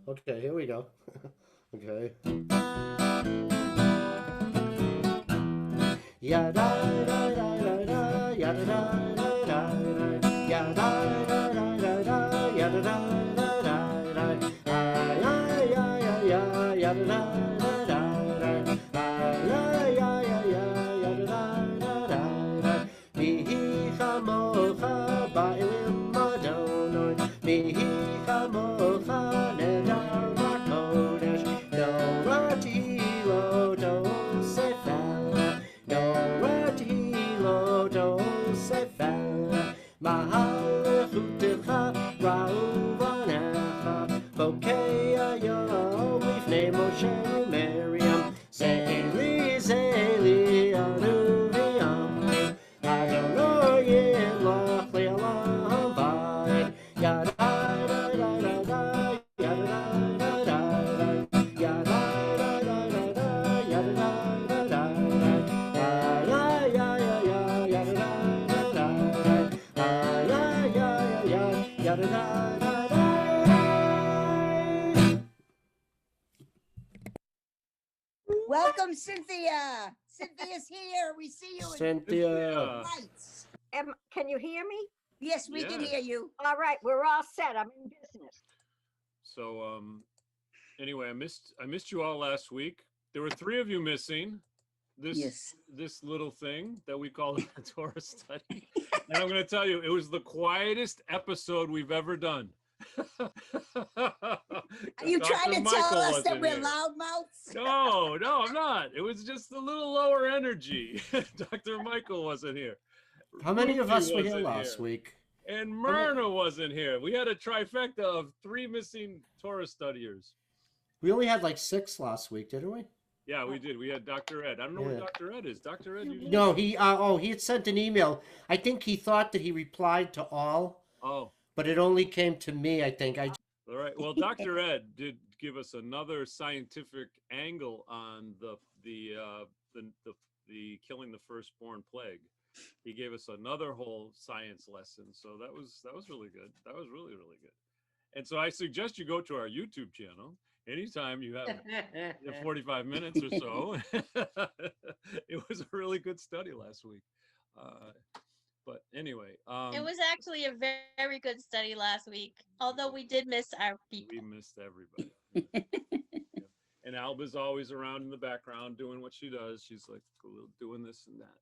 Okay, here we go. Okay. Ya da da da da da, ya da da da da da, ya da da da da da, ya da da da da da, ya ya ya ya, ya da da da da da, ya ya ya ya, ya da da da da. Mihi chamocha ba'elim adonai, mihi chamocha nedar ba'kodesh, norati lo tosefel. Norati lo tosefel, mahalechutecha ra'uvanecha, bokei ayom lifnei Moshe u'Miriam, ze'eli ze'eli anu v'yamim, Adonai yimlach le'olam va'ed, yada da da da da, yada da da da da, yada da da da da, yada da da da da. Welcome, Cynthia. Cynthia's here. We see you in Cynthia. lights. Can you hear me? Yes, we can Yes. hear you. All right, we're all set. I'm in business. So anyway, I missed you all last week. There were 3 of you missing. This little thing that we call the Torah Study. And I'm going to tell you, it was the quietest episode we've ever done. Are you trying to tell us that we're loudmouths? No, I'm not. It was just a little lower energy. Dr. Michael wasn't here. How many of us were Ruthie here wasn't last week? And Myrna wasn't here. We had a trifecta of 3 missing Torah studiers. We only had like 6 last week, didn't we? Yeah, we did. We had Dr. Ed. I don't know where Dr. Ed is. Dr. Ed, you No, he had sent an email. I think he thought that he replied to all. Oh. But it only came to me, I think. All right. Well, Dr. Ed did give us another scientific angle on the killing the firstborn plague. He gave us another whole science lesson. So that was really good. That was really, really good. And so I suggest you go to our YouTube channel anytime you have 45 minutes or so. It was a really good study last week. But anyway, it was actually a very, very good study last week, although we did miss our people. We missed everybody. Yeah. And Alba's always around in the background doing what she does. She's like doing this and that.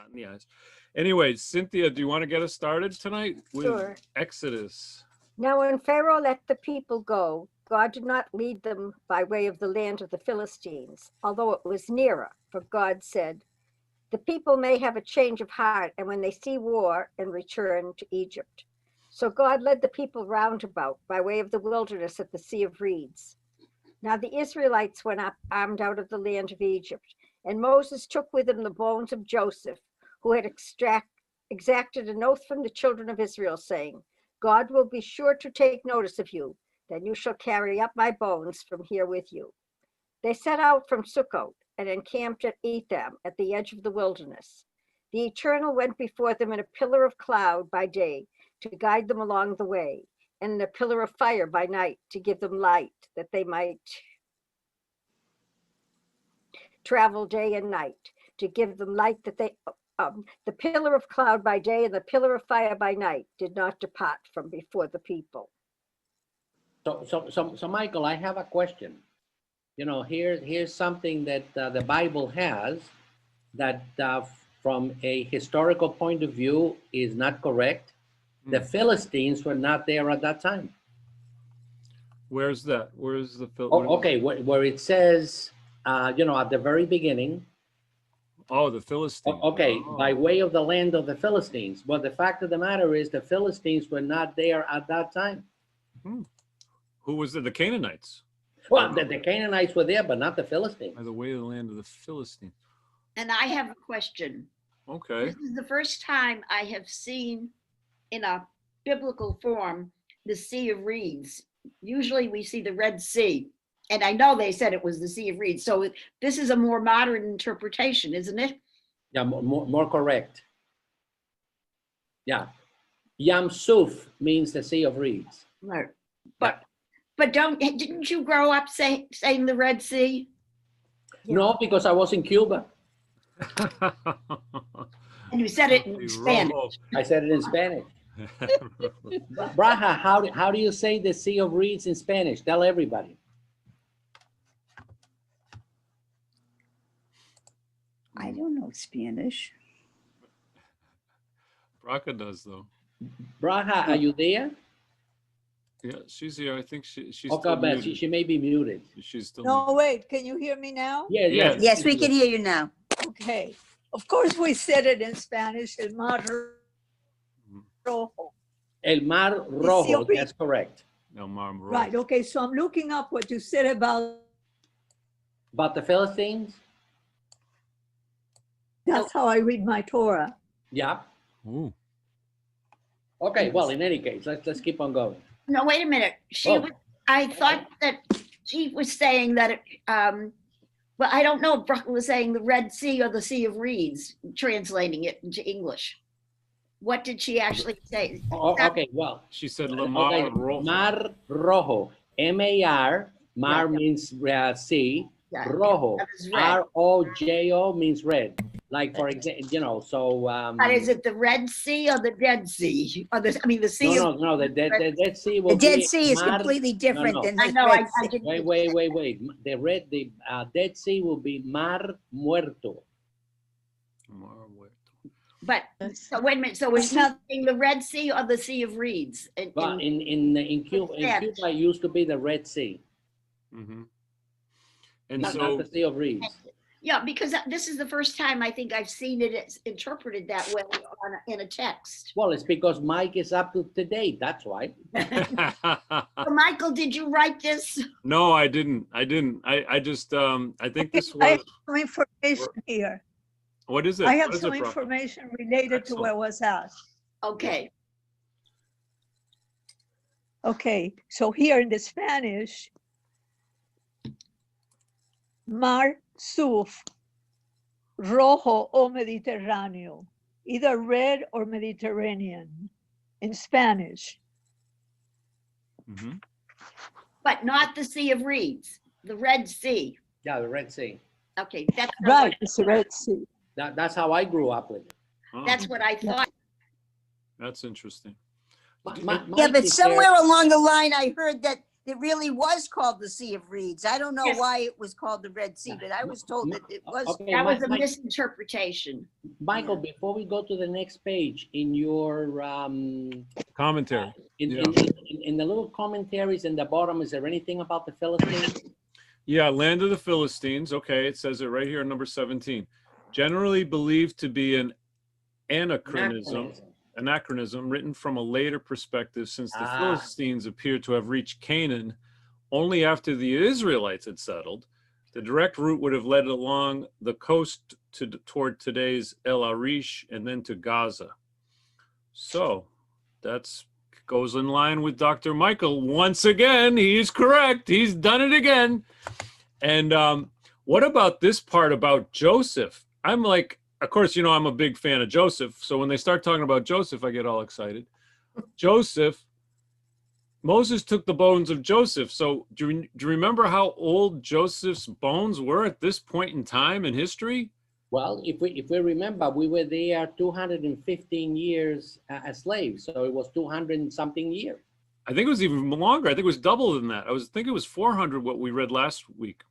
In the eyes. Anyway, Cynthia, do you want to get us started tonight with Sure. Exodus? Now, when Pharaoh let the people go, God did not lead them by way of the land of the Philistines, although it was nearer, for God said, the people may have a change of heart, and when they see war, and return to Egypt. So God led the people round about by way of the wilderness at the Sea of Reeds. Now the Israelites went up armed out of the land of Egypt, and Moses took with him the bones of Joseph, who had exacted an oath from the children of Israel, saying, God will be sure to take notice of you, then you shall carry up my bones from here with you. They set out from Sukkot and encamped at Etham at the edge of the wilderness. The Eternal went before them in a pillar of cloud by day to guide them along the way, and in a pillar of fire by night to give them light, that they might travel day and night, to give them light that they, the pillar of cloud by day and the pillar of fire by night did not depart from before the people. So Michael, I have a question. You know, here's something that the Bible has that from a historical point of view is not correct. The Philistines were not there at that time. Where's that? Where's the okay, where it says, you know, at the very beginning. Oh, the Philistines. Okay, by way of the land of the Philistines. But the fact of the matter is the Philistines were not there at that time. Who was it? The Canaanites. Well, the Canaanites were there, but not the Philistines. By the way of the land of the Philistines. And I have a question. Okay. This is the first time I have seen in a biblical form the Sea of Reeds. Usually we see the Red Sea, and I know they said it was the Sea of Reeds. So this is a more modern interpretation, isn't it? Yeah, more correct. Yeah. Yam Suf means the Sea of Reeds. Right. But But didn't you grow up saying the Red Sea? No, because I was in Cuba. And you said it in Spanish. I said it in Spanish. Braha, how do you say the Sea of Reeds in Spanish? Tell everybody. I don't know Spanish. Braca does though. Braha, are you there? Yeah, she's here. I think she's Okay, still but muted. she may be muted. She's still No, muted. wait, can you hear me now? Yes, Yes. Yes, we can hear you now. Okay. Of course, we said it in Spanish, El Mar Rojo. El Mar Rojo, that's correct. No, Mom. Right, okay, so I'm looking up what you said about, About the Philistines? that's how I read my Torah. Yeah. Ooh. Okay, well, in any case, let's keep on going. No, wait a minute. I thought that she was saying that it, well, I don't know if Bracha was saying the Red Sea or the Sea of Reeds, translating it into English. What did she actually say? Okay, well. She said Okay, Lamar Rojo. Mar Rojo. M-A-R. Mar Right. means sea. Yeah, Rojo. that is red. R-O-J-O means red. Like, for example, so. But is it the Red Sea or the Dead Sea? Or the Sea of... No, the Dead Sea will The Dead be Sea is Mar- completely different no. than I the know, Red I Sea. didn't... Wait. The Dead Sea will be Mar Muerto. Mar Muerto. But, so wait a minute, so is That's she saying the Red Sea or the Sea of Reeds? But in Cuba, Spanish. it used to be the Red Sea, Mm-hmm. And not so the Sea of Reeds. Yeah, because this is the first time I think I've seen it interpreted that way in a text. Well, it's because Mike is up to date. That's why. So Michael, did you write this? No, I didn't. I just I think this I was have some information here. what is it? I have What is some it, Braca? information related to what was asked. Okay, Okay, so here in the Spanish, Mar Suf, Rojo o Mediterráneo, either red or Mediterranean in Spanish. Mhm. but not the Sea of Reeds, the Red Sea. Yeah, the Red Sea. Okay, that's Right, it's the Red Sea. That's how I grew up with it. Oh, that's what I thought. that's interesting. Yeah, Mike but is somewhere along the line, I heard that it really was called the Sea of Reeds. I don't know Yes. why it was called the Red Sea, but I was told that it was. Okay, That was a Mike- misinterpretation. Michael, before we go to the next page, in your Commentary. in the little commentaries in the bottom, is there anything about the Philistines? Yeah, land of the Philistines. Okay, it says it right here, number 17. Generally believed to be an anachronism written from a later perspective, since the Philistines appear to have reached Canaan only after the Israelites had settled. The direct route would have led along the coast toward today's El Arish and then to Gaza. So that's goes in line with Dr. Michael. Once again, he's correct. He's done it again. And what about this part about Joseph? I'm like, of course, you know, I'm a big fan of Joseph. So when they start talking about Joseph, I get all excited. Joseph, Moses took the bones of Joseph. So do you remember how old Joseph's bones were at this point in time in history? Well, if we remember, we were there 215 years as slaves, so it was 200 and something years. I think it was even longer. I think it was double than that. I think it was 400 what we read last week.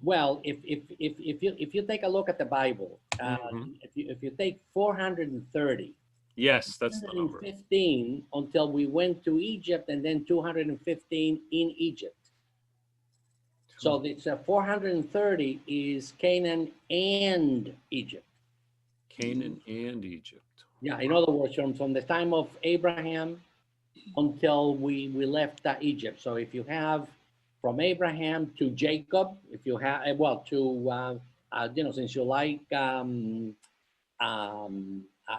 Well, if you take a look at the Bible, if you take 430, Yes, that's the number. 215 until we went to Egypt, and then 215 in Egypt. So it's 430 is Canaan and Egypt. Canaan and Egypt. Yeah, in other words, from the time of Abraham until we left Egypt. So if you have from Abraham to Jacob, if you have, since you like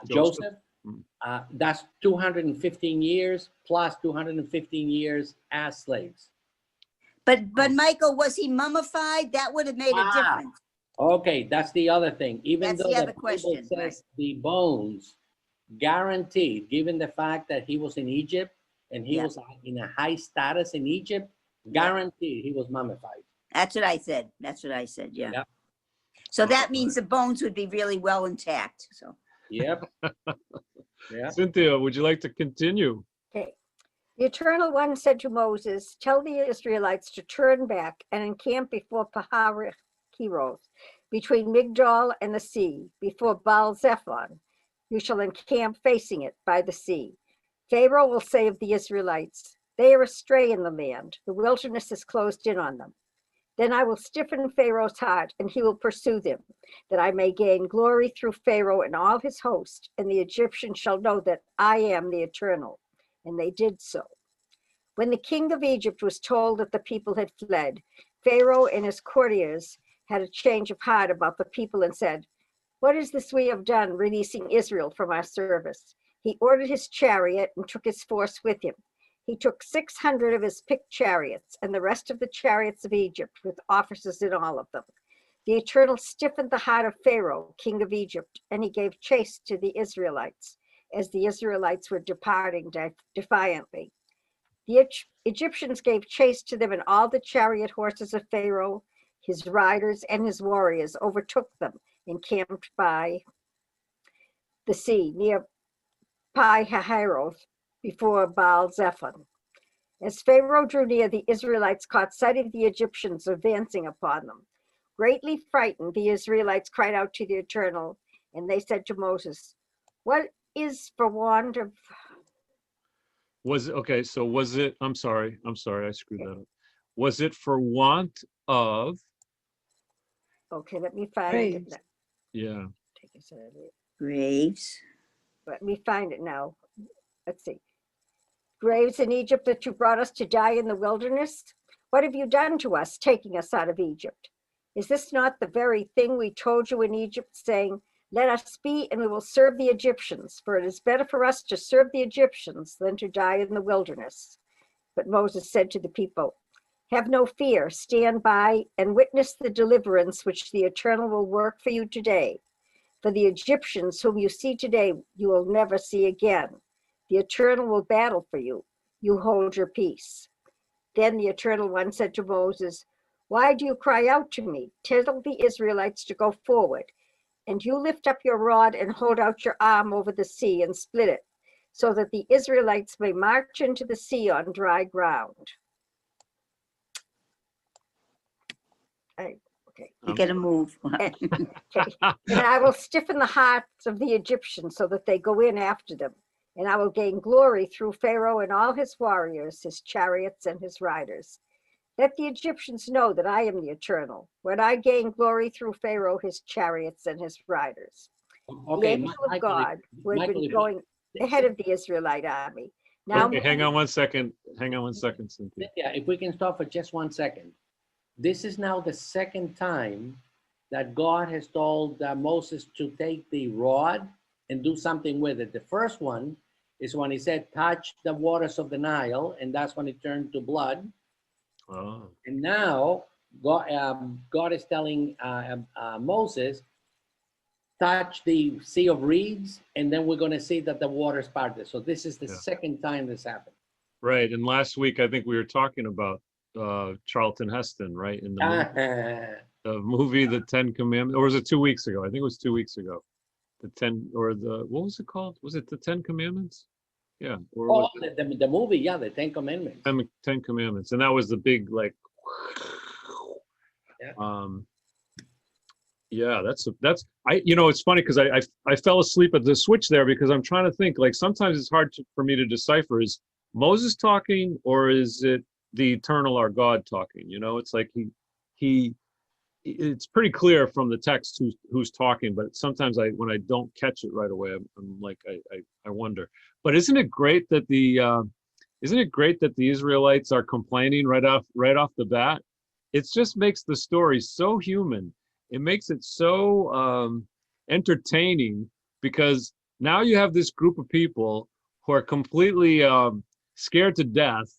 Joseph, that's 215 years plus 215 years as slaves. But Michael, was he mummified? That would have made a difference. Okay, that's the other thing. Even That's though the the other Bible question, says right. the bones, guaranteed, given the fact that he was in Egypt and he Yeah. was in a high status in Egypt, Guaranteed, he was mummified. That's what I said. That's what I said. Yeah. Yep. So that means the bones would be really well intact. So Yep. Yeah. Cynthia, would you like to continue? Okay. The Eternal One said to Moses, tell the Israelites to turn back and encamp before Paharath, between Migdol and the sea, before Baal Zephon. You shall encamp facing it by the sea. Pharaoh will say of the Israelites, they are astray in the land. The wilderness is closed in on them. Then I will stiffen Pharaoh's heart, and he will pursue them, that I may gain glory through Pharaoh and all his host, and the Egyptians shall know that I am the Eternal. And they did so. When the king of Egypt was told that the people had fled, Pharaoh and his courtiers had a change of heart about the people and said, what is this we have done, releasing Israel from our service? He ordered his chariot and took his force with him. He took 600 of his picked chariots and the rest of the chariots of Egypt with officers in all of them. The Eternal stiffened the heart of Pharaoh, king of Egypt, and he gave chase to the Israelites as the Israelites were departing defiantly. The Egyptians gave chase to them, and all the chariot horses of Pharaoh, his riders, and his warriors overtook them and camped by the sea near Pi Hahiroth before Baal Zephon. As Pharaoh drew near, the Israelites caught sight of the Egyptians advancing upon them. Greatly frightened, the Israelites cried out to the Eternal, and they said to Moses, what is for want of... So was it, I'm sorry, I screwed that up. Was it for want of? Okay, let me find Graves. it. Yeah. graves. Let me find it now. Let's see. Graves in Egypt that you brought us to die in the wilderness? What have you done to us, taking us out of Egypt? Is this not the very thing we told you in Egypt, saying, let us be and we will serve the Egyptians, for it is better for us to serve the Egyptians than to die in the wilderness. But Moses said to the people, have no fear, stand by and witness the deliverance which the Eternal will work for you today. For the Egyptians whom you see today, you will never see again. The Eternal will battle for you. You hold your peace. Then the Eternal One said to Moses, why do you cry out to me? Tell the Israelites to go forward. And you lift up your rod and hold out your arm over the sea and split it, so that the Israelites may march into the sea on dry ground. Okay. You gotta move. Okay. And I will stiffen the hearts of the Egyptians so that they go in after them. And I will gain glory through Pharaoh and all his warriors, his chariots and his riders. Let the Egyptians know that I am the Eternal, when I gain glory through Pharaoh, his chariots and his riders. The angel of God, who had been going ahead of the Israelite army. Now, Okay, hang on one second, Cynthia. Yeah, if we can stop for just 1 second. This is now the second time that God has told Moses to take the rod and do something with it. The first one is when he said, touch the waters of the Nile, and that's when it turned to blood. Oh. And now God is telling Moses, touch the Sea of Reeds, and then we're going to see that the waters parted. So this is the second time this happened. Right, and last week I think we were talking about Charlton Heston, right? In the movie, The 10 Commandments, or was it 2 weeks ago? I think it was 2 weeks ago. What was it called? Was it The 10 Commandments? Yeah. Or the movie, yeah, The 10 Commandments. 10 Commandments, and that was the big like. Yeah, that's it's funny because I fell asleep at the switch there because I'm trying to think, like, sometimes it's hard for me to decipher, is Moses talking or is it the Eternal, our God, talking? It's like it's pretty clear from the text who's talking, but sometimes when I don't catch it right away, I'm like, I wonder. But isn't it great that the Israelites are complaining right off the bat? It just makes the story so human. It makes it so entertaining, because now you have this group of people who are completely scared to death.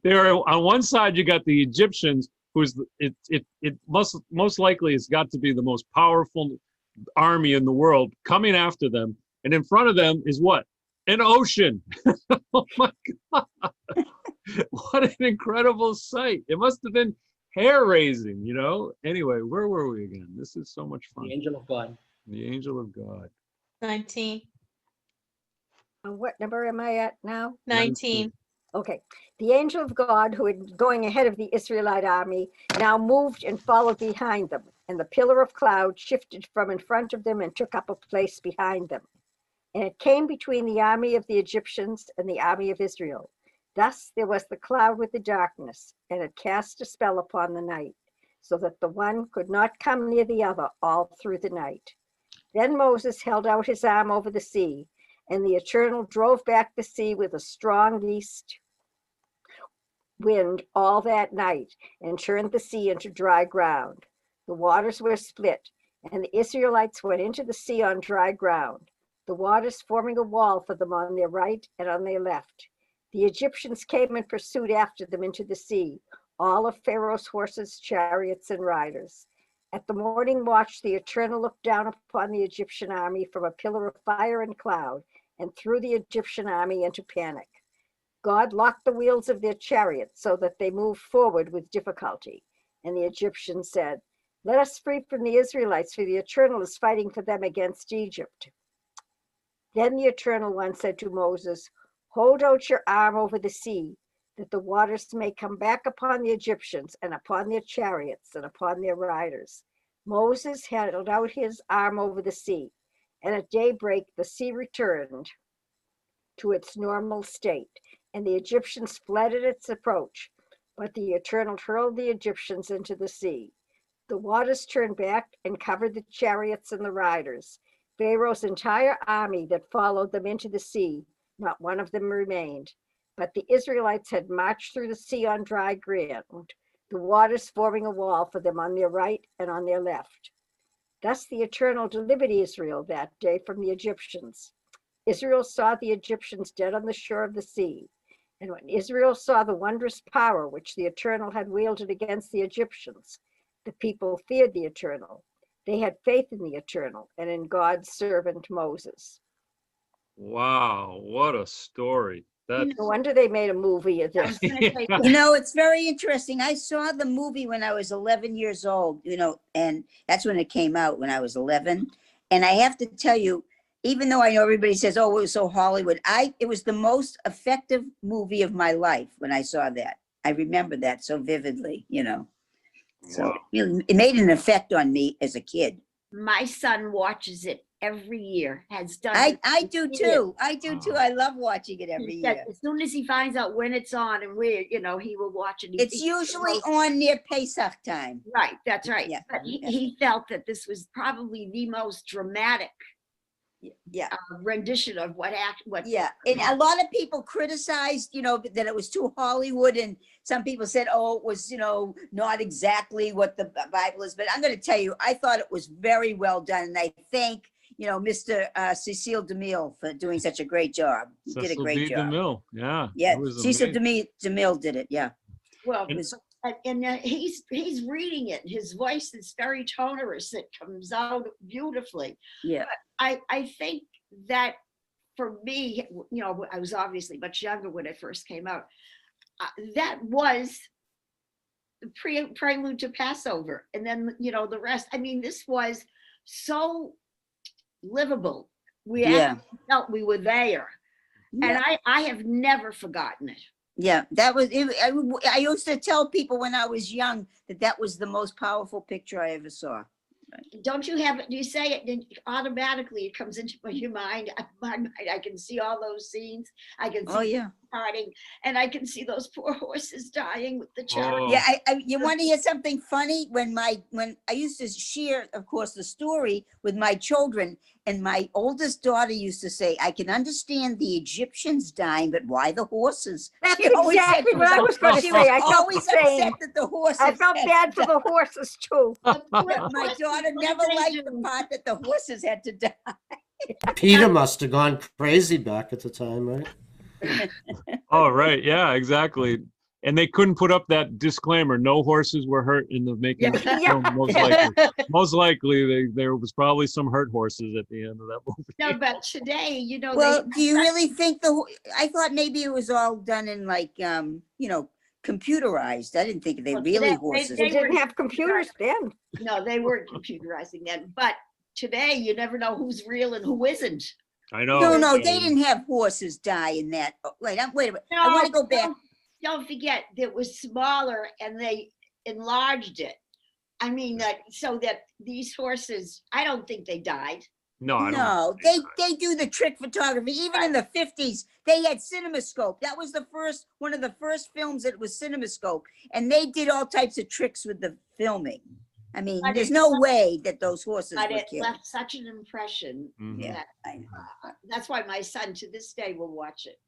They're on one side. You got the Egyptians, it most likely has got to be the most powerful army in the world coming after them, and in front of them is what? an ocean. Oh my God. What an incredible sight. It must have been hair raising, you know? Anyway, where were we again? This is so much fun. The angel of God. The angel of God. 19. What number am I at now? 19. Okay. The angel of God, who had going ahead of the Israelite army, now moved and followed behind them. And the pillar of cloud shifted from in front of them and took up a place behind them. And it came between the army of the Egyptians and the army of Israel. Thus there was the cloud with the darkness, and it cast a spell upon the night, so that the one could not come near the other all through the night. Then Moses held out his arm over the sea, and the Eternal drove back the sea with a strong east wind all that night, and turned the sea into dry ground. The waters were split, and the Israelites went into the sea on dry ground, the waters forming a wall for them on their right and on their left. The Egyptians came and pursued after them into the sea, all of Pharaoh's horses, chariots, and riders. At the morning watch, the Eternal looked down upon the Egyptian army from a pillar of fire and cloud, and threw the Egyptian army into panic. God locked the wheels of their chariots so that they moved forward with difficulty. And the Egyptians said, "Let us flee from the Israelites, for the Eternal is fighting for them against Egypt." Then the Eternal One said to Moses, "Hold out your arm over the sea, that the waters may come back upon the Egyptians and upon their chariots and upon their riders." Moses held out his arm over the sea, and at daybreak the sea returned to its normal state, and the Egyptians fled at its approach. But the Eternal hurled the Egyptians into the sea. The waters turned back and covered the chariots and the riders. Pharaoh's entire army that followed them into the sea, not one of them remained. But the Israelites had marched through the sea on dry ground, the waters forming a wall for them on their right and on their left. Thus the Eternal delivered Israel that day from the Egyptians. Israel saw the Egyptians dead on the shore of the sea. And when Israel saw the wondrous power which the Eternal had wielded against the Egyptians, the people feared the Eternal. They had faith in the Eternal and in God's servant Moses. Wow, what a story. That's No wonder they made a movie of I this. was gonna say, You know, it's very interesting. I saw the movie when I was 11 years old, you know, and that's when it came out, when I was 11. And I have to tell you, even though I know everybody says, "Oh, it was so Hollywood," it was the most effective movie of my life when I saw that. I remember that so vividly, you know. So wow. it made an effect on me as a kid. my son watches it every year, has done I it do for years. too. I do too. I love watching it every He said year. as soon as he finds out when it's on and where, you know, he will watch it. It's usually on near Pesach time. Right, that's right. Yeah, But yeah. he felt that this was probably the most dramatic Yeah. rendition of what Yeah, and a lot of people criticized, you know, that it was too Hollywood, and some people said, "Oh, it was, you know, not exactly what the Bible is." But I'm going to tell you, I thought it was very well done, and I thank, you know, Mr. Cecile DeMille for doing such a great job. He did a Cecil great B. job. DeMille. Yeah. Yeah, it was Cecile amazing. DeMille did it. Yeah, Well, it was. and he's reading it. His voice is very tonarous. It comes out beautifully. Yeah, I think that for me, you know, I was obviously much younger when it first came out. That was the prelude to Passover, and then, you know, the rest. I mean, this was so livable. We Yeah. actually felt we were there, and yeah, I have never forgotten it. yeah. That was. I used to tell people when I was young that was the most powerful picture I ever saw. Don't you have it? Do you say it? Then automatically it comes into your mind. My mind. I can see all those scenes. I can see Oh yeah. parting, and I can see those poor horses dying with the chariot. Oh, Yeah, you want to hear something funny? When I used to share, of course, the story with my children, and my oldest daughter used to say, "I can understand the Egyptians dying, but why the horses?" That's She always said exactly to what I herself, was going to she say. was I felt always the same. upset that the horses. I felt had bad to for the horses too. die. My daughter never liked the part that the horses had to die. Peter must have gone crazy back at the time, right? oh, right. Yeah, exactly. And they couldn't put up that disclaimer, no horses were hurt in the making of the Yeah. film, most likely. Most likely, there was probably some hurt horses at the end of that movie. No, but today, you know, Well, they, do you really think I thought maybe it was all done in like, computerized. I didn't think they Well, really today, horses. They they were didn't have computers then. no, they weren't computerizing then. But today, you never know who's real and who isn't. I know. No, they didn't have horses die in that. Oh, wait a minute. I want to go back. Don't forget, it was smaller and they enlarged it. I mean, so that these horses, I don't think they died. No, I don't. No, they do the trick photography. Even in the 50s, they had CinemaScope. That was one of the first films that was CinemaScope. And they did all types of tricks with the filming. I mean, But there's it no left- way that those horses But were it killed. left such an impression Mhm. Yeah, that I know. that's why my son to this day will watch it.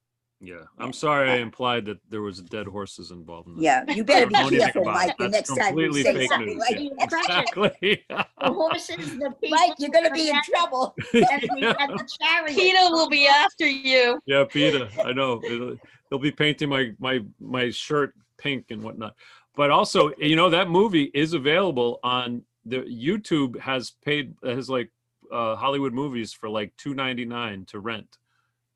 Yeah, I'm sorry I implied that there was dead horses involved in that. Yeah, you better be Don't even think careful, about it. Mike, the That's next time you completely say fake something news. like Yeah, that. exactly. The horses, the people. Mike, you're gonna be in trouble. And the chariot. PETA will be after you. Yeah, PETA. I know. They'll be painting my shirt pink and whatnot. But also, that movie is available on the YouTube. Has like Hollywood movies for like $2.99 to rent.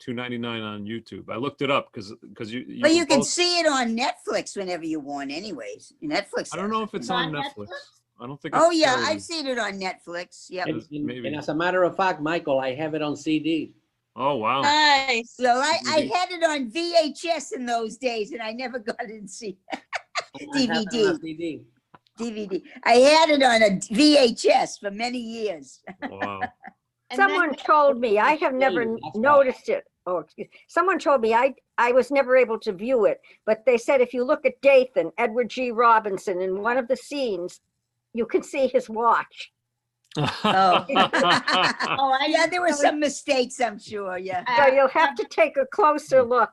$2.99 on YouTube. I looked it up because you. But you can both- see it on Netflix whenever you want anyways. Netflix. I don't has know it. if it's It's on on Netflix. Netflix? I don't think. Oh it's yeah, carried. I've seen it on Netflix. Yep. And, Maybe. and as a matter of fact, Michael, I have it on CD. Oh wow. Nice. So I had it on VHS in those days, and I never got it in I have it on DVD. CD. DVD. I had it on a VHS for many years. Wow. And Someone then- told me, I have never That's why. noticed it. Oh, excuse. Someone told me I was never able to view it, but they said if you look at Dathan, Edward G. Robinson, in one of the scenes, you can see his watch. Oh. Oh, I Yeah, there were know some mistakes, I'm sure. Yeah. So you'll have to take a closer look.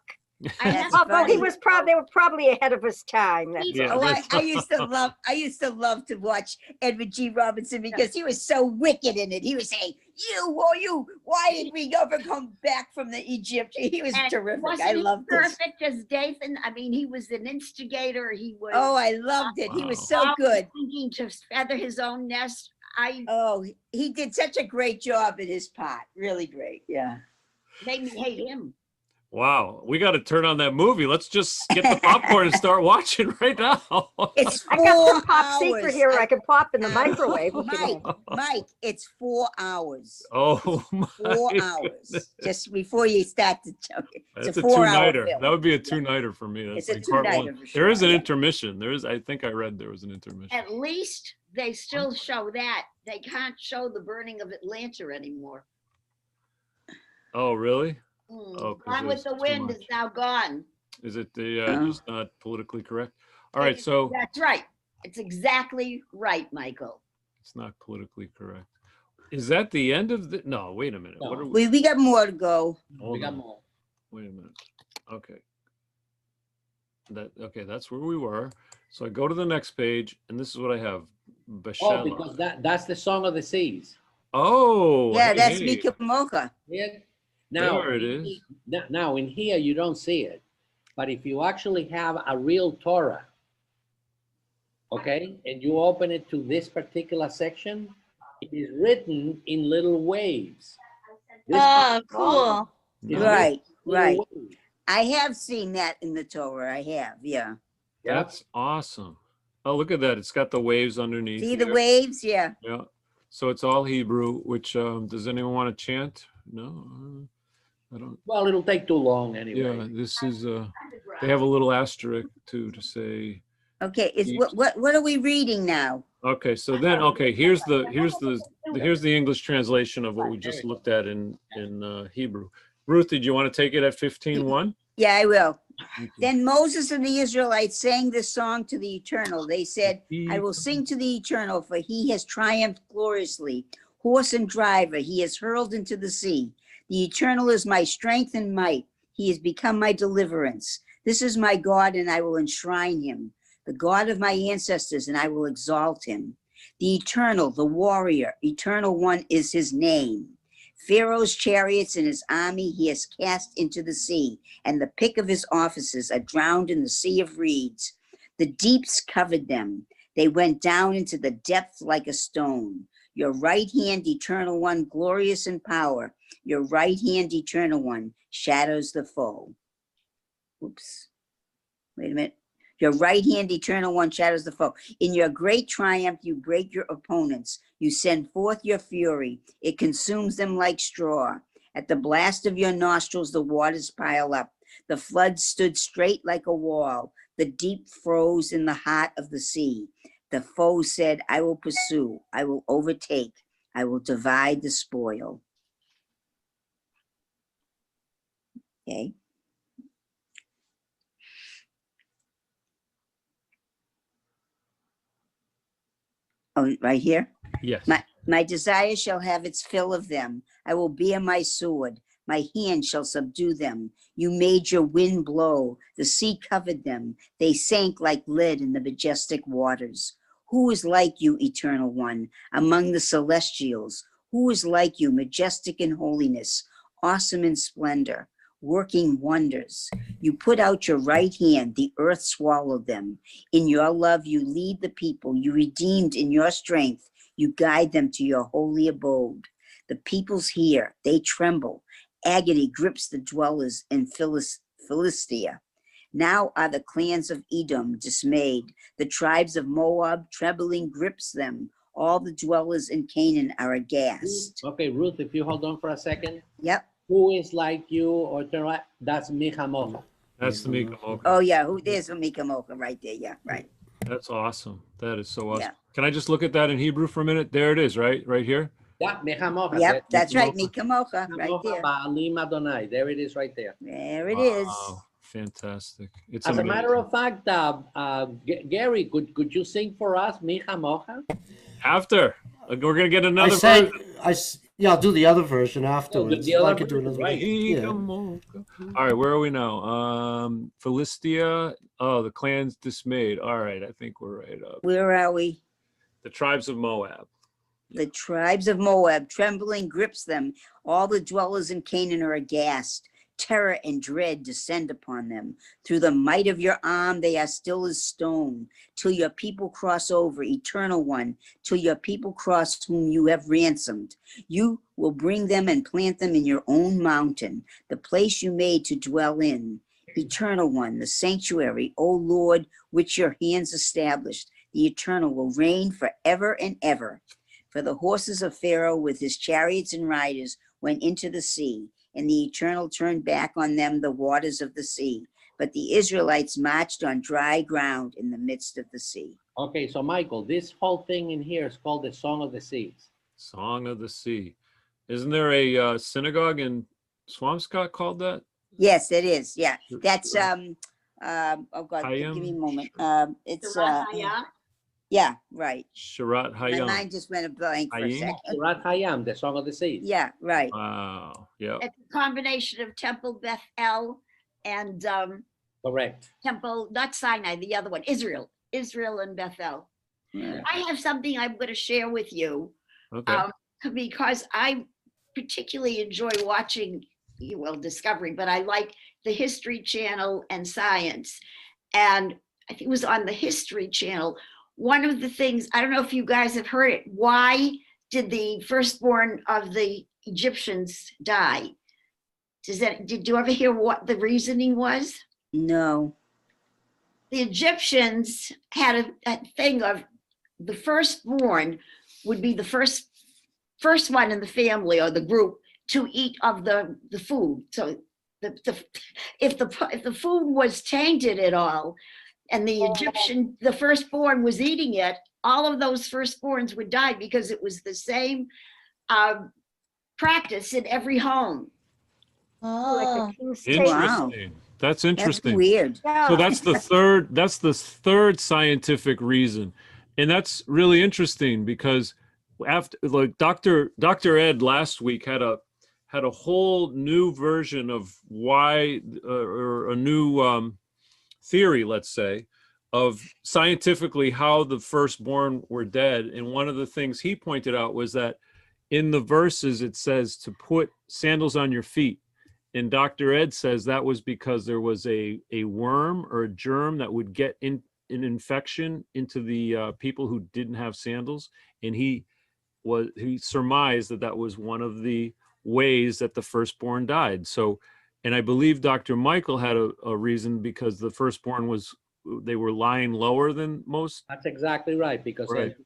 I have That's Although he funny. was they were probably ahead of his time. That's Yeah, all. Oh, that's- I used to love to watch Edward G. Robinson because he was so wicked in it. He was saying, why did we ever come back from the Egypt? He was And terrific. wasn't I he loved this. perfect as Dathan. I mean, he was an instigator. He was Oh, I loved it. He was so always good. thinking to feather his own nest. Oh, he did such a great job in his part. Really great. Yeah. Made me hate him. Wow, we got to turn on that movie. Let's just get the popcorn and start watching right now. It's I got 4 some pop secret hours. here I can pop in the microwave. if you want. Mike, it's 4 hours. Oh my 4 hours. goodness. Just before you start to choke. It's That's a 4-hour two-nighter. film. That would be a two-nighter for me. That's It's a like part two-nighter one. for There is sure, an yeah. intermission. I think I read there was an intermission. At least they still show that. They can't show the burning of Atlanta anymore. Oh, really? Mm. 'cause Gone with there's the too Wind much. is now gone. Is it Oh. just not politically correct? All right, so That's right. It's exactly right, Michael. it's not politically correct. Is that the end of the? No, wait a minute. No. What are we? We got more to go. Hold We got on. more. Wait a minute. Okay. That's where we were. So I go to the next page, and this is what I have. Oh, Bashala. because that's the song of the seas. Oh, Yeah, hey, that's hey. me, Chamochah. Yeah. Now, There it is. Now in here you don't see it, but if you actually have a real Torah, okay, and you open it to this particular section, it is written in little waves. This Oh, cool. Yeah. Right, little right. waves. I have seen that in the Torah. I have, yeah. That's awesome. Oh, look at that. It's got the waves underneath. See the here. waves? Yeah. Yeah. So it's all Hebrew, which does anyone want to chant? No, I don't. Well, it'll take too long Yeah, anyway. this is they have a little asterisk too to say. Okay. What are we reading now? Okay, so then here's the English translation of what we just looked at in Hebrew. Ruth, did you want to take it at 15:1? Yeah, I will. Then Moses and the Israelites sang this song to the Eternal. They said, I will sing to the Eternal, for he has triumphed gloriously. Horse and driver, he is hurled into the sea. The Eternal is my strength and might. He has become my deliverance. This is my God, and I will enshrine him. The God of my ancestors, and I will exalt him. The Eternal, the warrior, Eternal One is his name. Pharaoh's chariots and his army he has cast into the sea, and the pick of his officers are drowned in the sea of reeds. The deeps covered them. They went down into the depth like a stone. Your right hand, eternal one, glorious in power. Your right hand, eternal one, shadows the foe. Oops. Wait a minute. Your right hand, eternal one, shadows the foe. In your great triumph, you break your opponents. You send forth your fury. It consumes them like straw. At the blast of your nostrils, the waters pile up. The floods stood straight like a wall. The deep froze in the heart of the sea. The foe said, I will pursue. I will overtake. I will divide the spoil. Okay. Oh, right here. Yes. My desire shall have its fill of them. I will bear my sword. My hand shall subdue them. You made your wind blow. The sea covered them. They sank like lead in the majestic waters. Who is like you, eternal one, among the celestials? Who is like you, majestic in holiness, awesome in splendor, working wonders? You put out your right hand, the earth swallowed them. In your love, you lead the people. You redeemed in your strength. You guide them to your holy abode. The peoples hear, they tremble. Agony grips the dwellers in Philistia. Now are the clans of Edom dismayed. The tribes of Moab, trembling grips them. All the dwellers in Canaan are aghast. Okay, Ruth, if you hold on for a second. Yep. Who is like you, or Torah? That's Chamochah. That's the Chamochah. Oh, yeah. There's a Chamochah right there. Yeah, right. That's awesome. That is so awesome. Yeah. Can I just look at that in Hebrew for a minute? There it is, right here. Yeah, Chamochah. Yep, that's right. Chamochah, right there. Ba'alim Adonai. There it is right there. There it is. Wow, fantastic. It's As amazing. a matter of fact, Gary, could you sing for us, Chamochah? After we're gonna get I another said, version. yeah, I'll do the other version afterwards. the other I could do version, another right. version. Yeah. All right, where are we now? Philistia. Oh, the clans dismayed. All right, I think we're right up. Where are we? The tribes of Moab. The tribes of Moab, trembling grips them. All the dwellers in Canaan are aghast. Terror and dread descend upon them. Through the might of your arm, they are still as stone. Till your people cross over, eternal one. Till your people cross whom you have ransomed. You will bring them and plant them in your own mountain, the place you made to dwell in. Eternal one, the sanctuary, O Lord, which your hands established. The eternal will reign forever and ever. For the horses of Pharaoh with his chariots and riders went into the sea, and the eternal turned back on them the waters of the sea. But the Israelites marched on dry ground in the midst of the sea. Okay, so Michael, this whole thing in here is called the Song of the Seas. Song of the Sea. Isn't there a synagogue in Swampscott called that? Yes, it is. Yeah, that's Right. oh God, give me a moment. It's Sarahaya. yeah, right. Sharat My Hayam. mind just went a blank for a Hayim? second. Surat Hayam, the Song of the Seas. Yeah, right. Wow. Yeah. It's a combination of Temple Bethel and Correct. Temple, not Sinai, the other one, Israel and Bethel. Yeah. I have something I'm going to share with you Okay. because I particularly enjoy watching, well, Discovery, but I like the History Channel and science. And I think it was on the History Channel. One of the things, I don't know if you guys have heard it, why did the firstborn of the Egyptians die? Did you ever hear what the reasoning was? No. The Egyptians had a thing of the firstborn would be the first one in the family or the group to eat of the food. So if the food was tainted at all, and the firstborn was eating it, all of those firstborns would die because it was the same practice in every home. Oh, Wow. Interesting. That's That's interesting. weird. So that's the third scientific reason. And that's really interesting because after, like, Dr. Ed last week had a whole new version of why, or a new theory, let's say, of scientifically how the firstborn were dead. And one of the things he pointed out was that in the verses it says to put sandals on your feet. And Dr. Ed says that was because there was a worm or a germ that would get in an infection into the people who didn't have sandals. And he surmised that that was one of the ways that the firstborn died. So, and I believe Dr. Michael had a reason, because the firstborn they were lying lower than most. That's exactly right, because Right.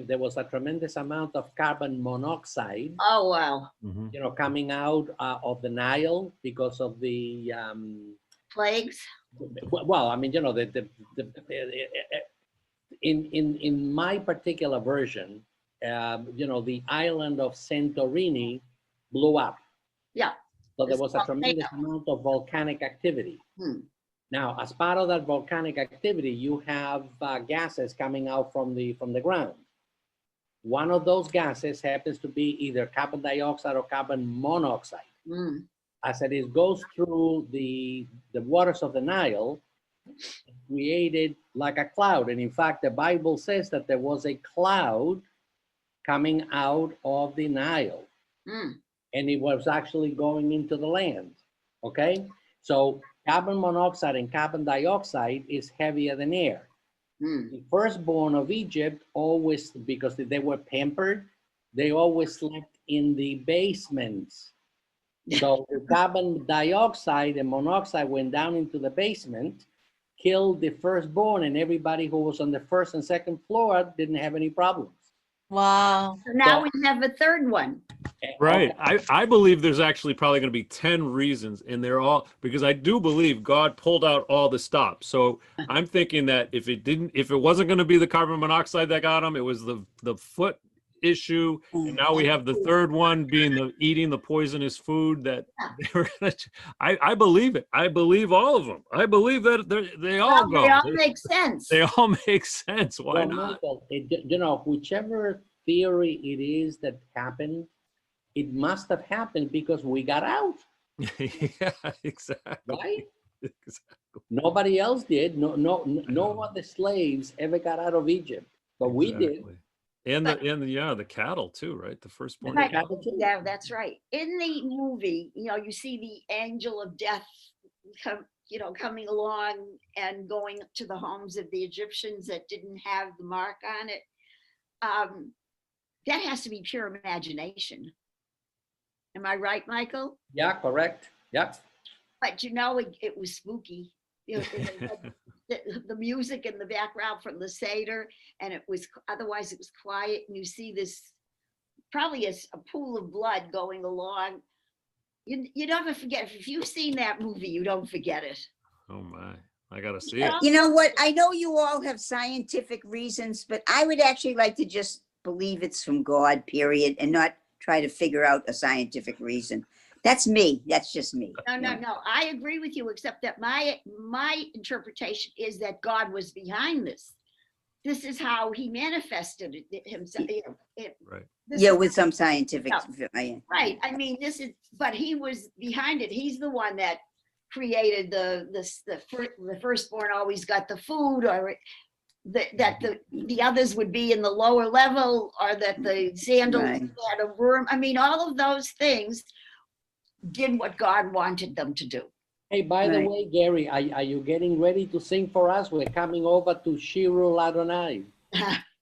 there was a tremendous amount of carbon monoxide, Oh, wow. Mhm. coming out of the Nile because of the Plagues. well, I mean, in my particular version, the island of Santorini blew up. Yeah. So there It's was a tremendous volcano. amount of volcanic activity. Hmm. Now, as part of that volcanic activity, you have gases coming out from the ground. One of those gases happens to be either carbon dioxide or carbon monoxide. Mm. As it goes through the waters of the Nile, it created like a cloud. And in fact, the Bible says that there was a cloud coming out of the Nile. Mm. And it was actually going into the land. Okay? So carbon monoxide and carbon dioxide is heavier than air. Mm. The firstborn of Egypt always, because they were pampered, they always slept in the basements. So the carbon dioxide and monoxide went down into the basement, killed the firstborn, and everybody who was on the first and second floor didn't have any problems. Wow. So now So- we have a third one. Right. Okay. I believe there's actually probably going to be 10 reasons, and they're all because I do believe God pulled out all the stops. So I'm thinking that if it wasn't going to be the carbon monoxide that got him, it was the foot issue. And now we have the third one being eating the poisonous food that they were going to. I believe it. I believe all of them. I believe that they all go. They all make sense. They all make sense. Why Well, not? Michael, whichever theory it is that happened, it must have happened because we got out, Yeah, exactly. right? Exactly. Nobody else did. No other slaves ever got out of Egypt, but we did. Exactly. And the cattle too, right? The firstborn Right. cattle. Yeah, that's right. In the movie, you see the angel of death coming along and going to the homes of the Egyptians that didn't have the mark on it. That has to be pure imagination. Am I right, Michael? Yeah, correct. Yeah. But it was spooky. They had the music in the background from the Seder, and otherwise it was quiet, and you see this probably a pool of blood going along. You never forget. If you've seen that movie, you don't forget it. Oh my, I gotta see it. You know what? I know you all have scientific reasons, but I would actually like to just believe it's from God, period, and not try to figure out a scientific reason. That's me. That's just me. No. I agree with you, except that my interpretation is that God was behind this. This is how he manifested it himself. Right. Yeah, with some scientific. Right. I mean, but he was behind it. He's the one that created the firstborn always got the food, or that the others would be in the lower level, or that the sandals had a worm. I mean, all of those things did what God wanted them to do. Hey, by the way, Gary, are you getting ready to sing for us? We're coming over to Shiru Adonai.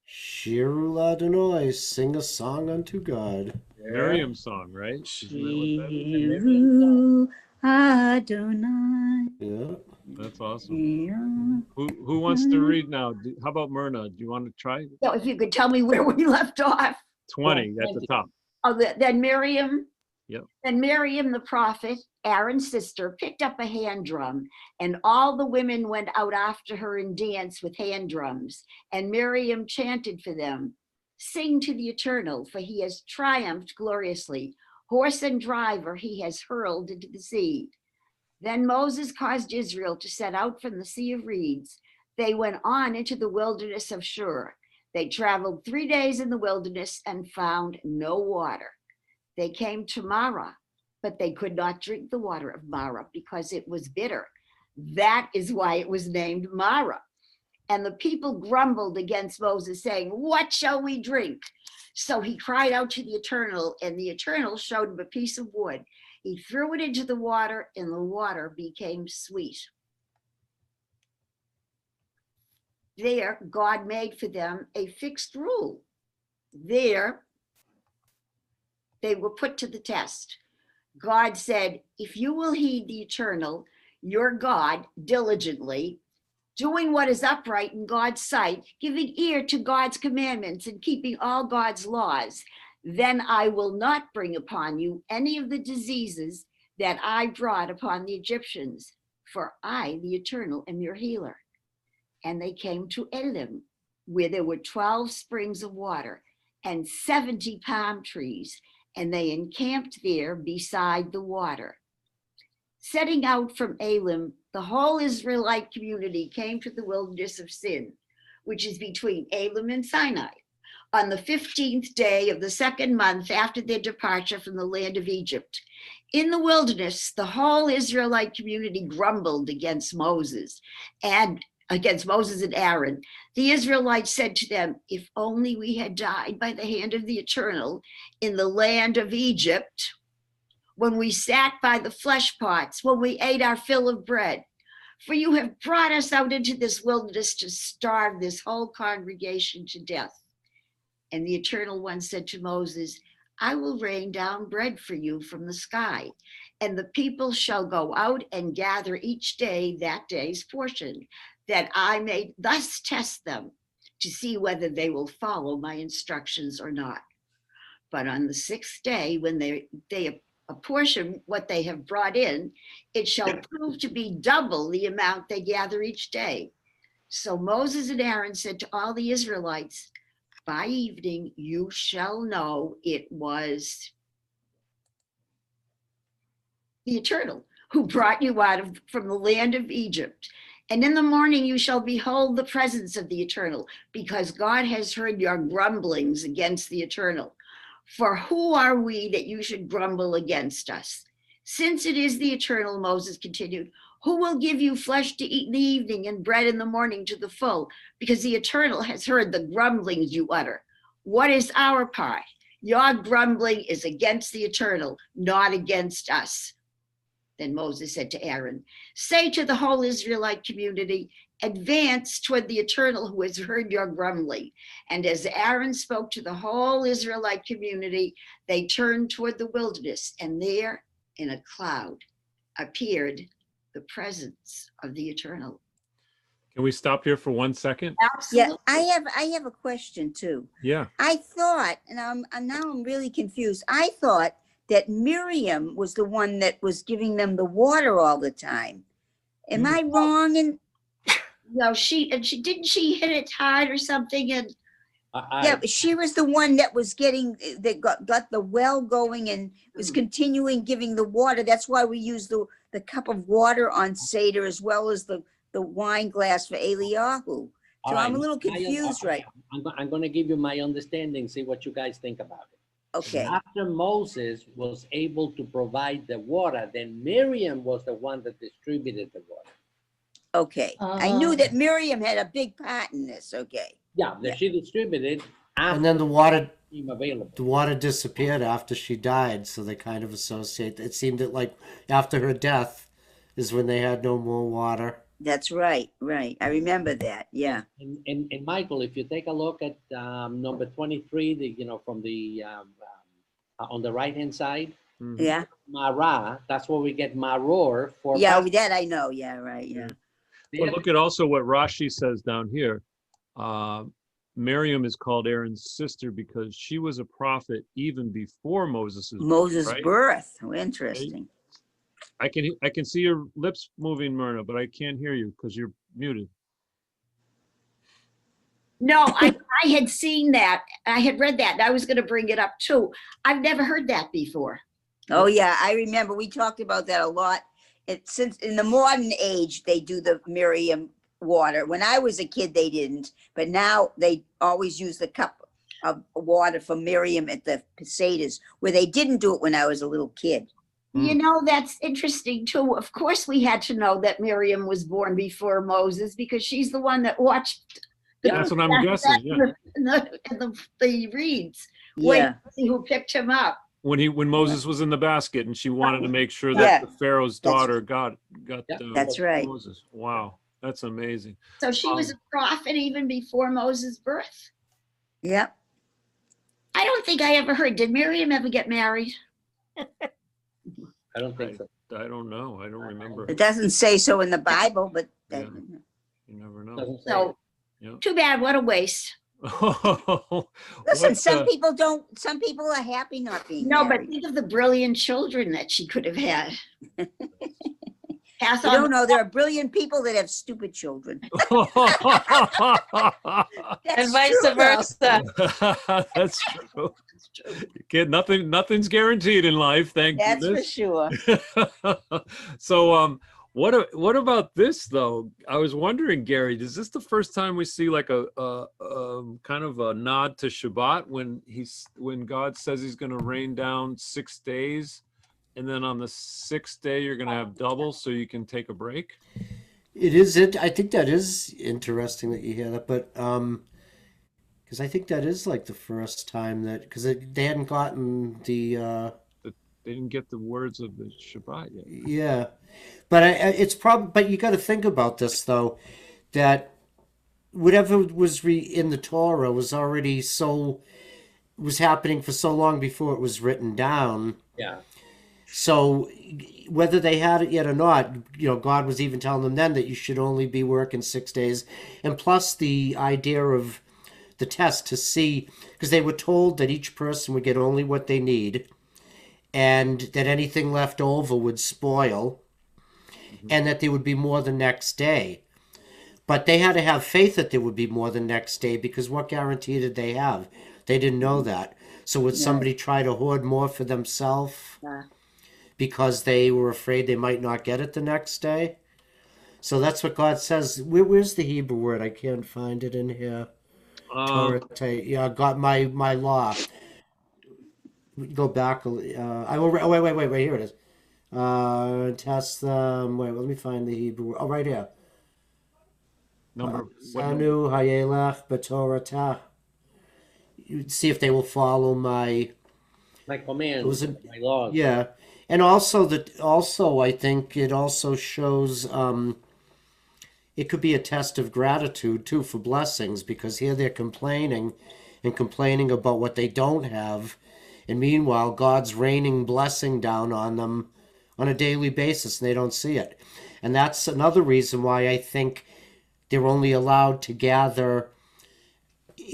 Shiru Adonai, sing a song unto God. Miriam's song, right? Shiru Adonai. Yeah. That's awesome. Who wants to read now? How about Myrna? Do you want to try? So if you could tell me where we left off. 20 at the top. Oh, then Miriam. Yep. Then Miriam the prophet, Aaron's sister, picked up a hand drum, and all the women went out after her and danced with hand drums. And Miriam chanted for them, "Sing to the Eternal, for he has triumphed gloriously. Horse and driver he has hurled into the sea." Then Moses caused Israel to set out from the Sea of Reeds. They went on into the wilderness of Shur. They traveled 3 days in the wilderness and found no water. They came to Marah, but they could not drink the water of Marah because it was bitter. That is why it was named Marah. And the people grumbled against Moses, saying, "What shall we drink?" So he cried out to the Eternal, and the Eternal showed him a piece of wood. He threw it into the water, and the water became sweet. There, God made for them a fixed rule. There, they were put to the test. God said, "If you will heed the Eternal, your God, diligently, doing what is upright in God's sight, giving ear to God's commandments and keeping all God's laws, then I will not bring upon you any of the diseases that I brought upon the Egyptians, for I, the Eternal, am your healer." And they came to Elim, where there were 12 springs of water and 70 palm trees, and they encamped there beside the water. Setting out from Elim, the whole Israelite community came to the wilderness of Sin, which is between Elim and Sinai, on the 15th day of the second month after their departure from the land of Egypt. In the wilderness, the whole Israelite community grumbled against Moses and Aaron. The Israelites said to them, "If only we had died by the hand of the Eternal in the land of Egypt, when we sat by the flesh pots, when we ate our fill of bread. For you have brought us out into this wilderness to starve this whole congregation to death." And the Eternal One said to Moses, "I will rain down bread for you from the sky, and the people shall go out and gather each day that day's portion, that I may thus test them to see whether they will follow my instructions or not. But on the 6th day, when they apportion what they have brought in, it shall prove to be double the amount they gather each day." So Moses and Aaron said to all the Israelites, "By evening you shall know it was the Eternal who brought you out from the land of Egypt. And in the morning you shall behold the presence of the Eternal, because God has heard your grumblings against the Eternal. For who are we that you should grumble against us? Since it is the Eternal," Moses continued, "who will give you flesh to eat in the evening and bread in the morning to the full? Because the Eternal has heard the grumblings you utter. What is our part? Your grumbling is against the Eternal, not against us." Then Moses said to Aaron, "Say to the whole Israelite community, advance toward the Eternal who has heard your grumbling." And as Aaron spoke to the whole Israelite community, they turned toward the wilderness, and there in a cloud appeared the presence of the Eternal. Can we stop here for 1 second? Absolutely. Yeah, I have a question too. Yeah. I thought, and I'm really confused. I thought that Miriam was the one that was giving them the water all the time. Am I wrong? And No, she didn't she hit it hard or something? And yeah, but she was the one that was getting that got the well going and was continuing giving the water. That's why we use the cup of water on Seder as well as the wine glass for Eliyahu. So All right, I'm a little confused, right? I'm going to give you my understanding, see what you guys think about it. Okay. After Moses was able to provide the water, then Miriam was the one that distributed the water. Okay. I knew that Miriam had a big part in this. Okay. Yeah, that she distributed after And then the water became available. the water disappeared after she died, so they kind of associate. It seemed that like after her death is when they had no more water. That's right. Right. I remember that. Yeah. And Michael, if you take a look at number 23, from the on the right hand side, Yeah. Marah, that's where we get Maror for. Yeah. That I know. Yeah. Right. Yeah. Well, look at also what Rashi says down here. Miriam is called Aaron's sister because she was a prophet even before Moses' Moses' right? birth. Oh, interesting. I can see your lips moving, Myrna, but I can't hear you because you're muted. no, I had seen that. I had read that, and I was going to bring it up too. I've never heard that before. Oh yeah, I remember we talked about that a lot. Since in the modern age they do the Miriam water. When I was a kid, they didn't, but now they always use the cup of water for Miriam at the Pesetas, where they didn't do it when I was a little kid. You know, that's interesting too. Of course, we had to know that Miriam was born before Moses because she's the one that watched. That's what I'm guessing. Yeah. The reeds. Wait Yeah, to see who picked him up. When Moses was in the basket, and she wanted to make sure Yeah. that the Pharaoh's daughter got that's right. Moses. Wow, that's amazing. So she was a prophet even before Moses' birth. Yeah. I don't think I ever heard. Did Miriam ever get married? I don't think so. I don't know. I don't remember. It doesn't say so in the Bible, but Yeah. You never know. Doesn't say So Yeah. too bad. What a waste. listen, some people don't, some people are happy not being No, but married. think of the brilliant children that she could have had. Pass You on. don't know, there are brilliant people that have stupid children. That's And vice true, though. versa. That's true. Nothing's guaranteed in life. Thank That's for goodness. sure. So, what about this though? I was wondering, Gary, is this the first time we see like a kind of a nod to Shabbat when God says He's going to rain down 6 days, and then on the 6th day you're going to have double, so you can take a break? It is it. I think that is interesting that you hear that, but because I think that is like the first time that because they hadn't gotten the They didn't get the words of the Shabbat yet. yeah, but it's probably but you got to think about this though, that whatever was in the Torah was already was happening for so long before it was written down. Yeah. So whether they had it yet or not, God was even telling them then that you should only be working 6 days. And plus the idea of the test to see, because they were told that each person would get only what they need and that anything left over would spoil and that there would be more the next day. But they had to have faith that there would be more the next day because what guarantee did they have? They didn't know that. So would somebody try to hoard more for themselves? Because they were afraid they might not get it the next day. So that's what God says. Where's the Hebrew word? I can't find it in here. Yeah, God, my law. Go back. I will. Oh, wait. Here it is. Test them. Wait, let me find the Hebrew word. Oh, right here. Number Sanu hayelach b'torah. You see if they will follow my commands, my laws. Yeah. And also I think it also shows it could be a test of gratitude too for blessings because here they're complaining about what they don't have, and meanwhile God's raining blessing down on them on a daily basis and they don't see it. And that's another reason why I think they're only allowed to gather.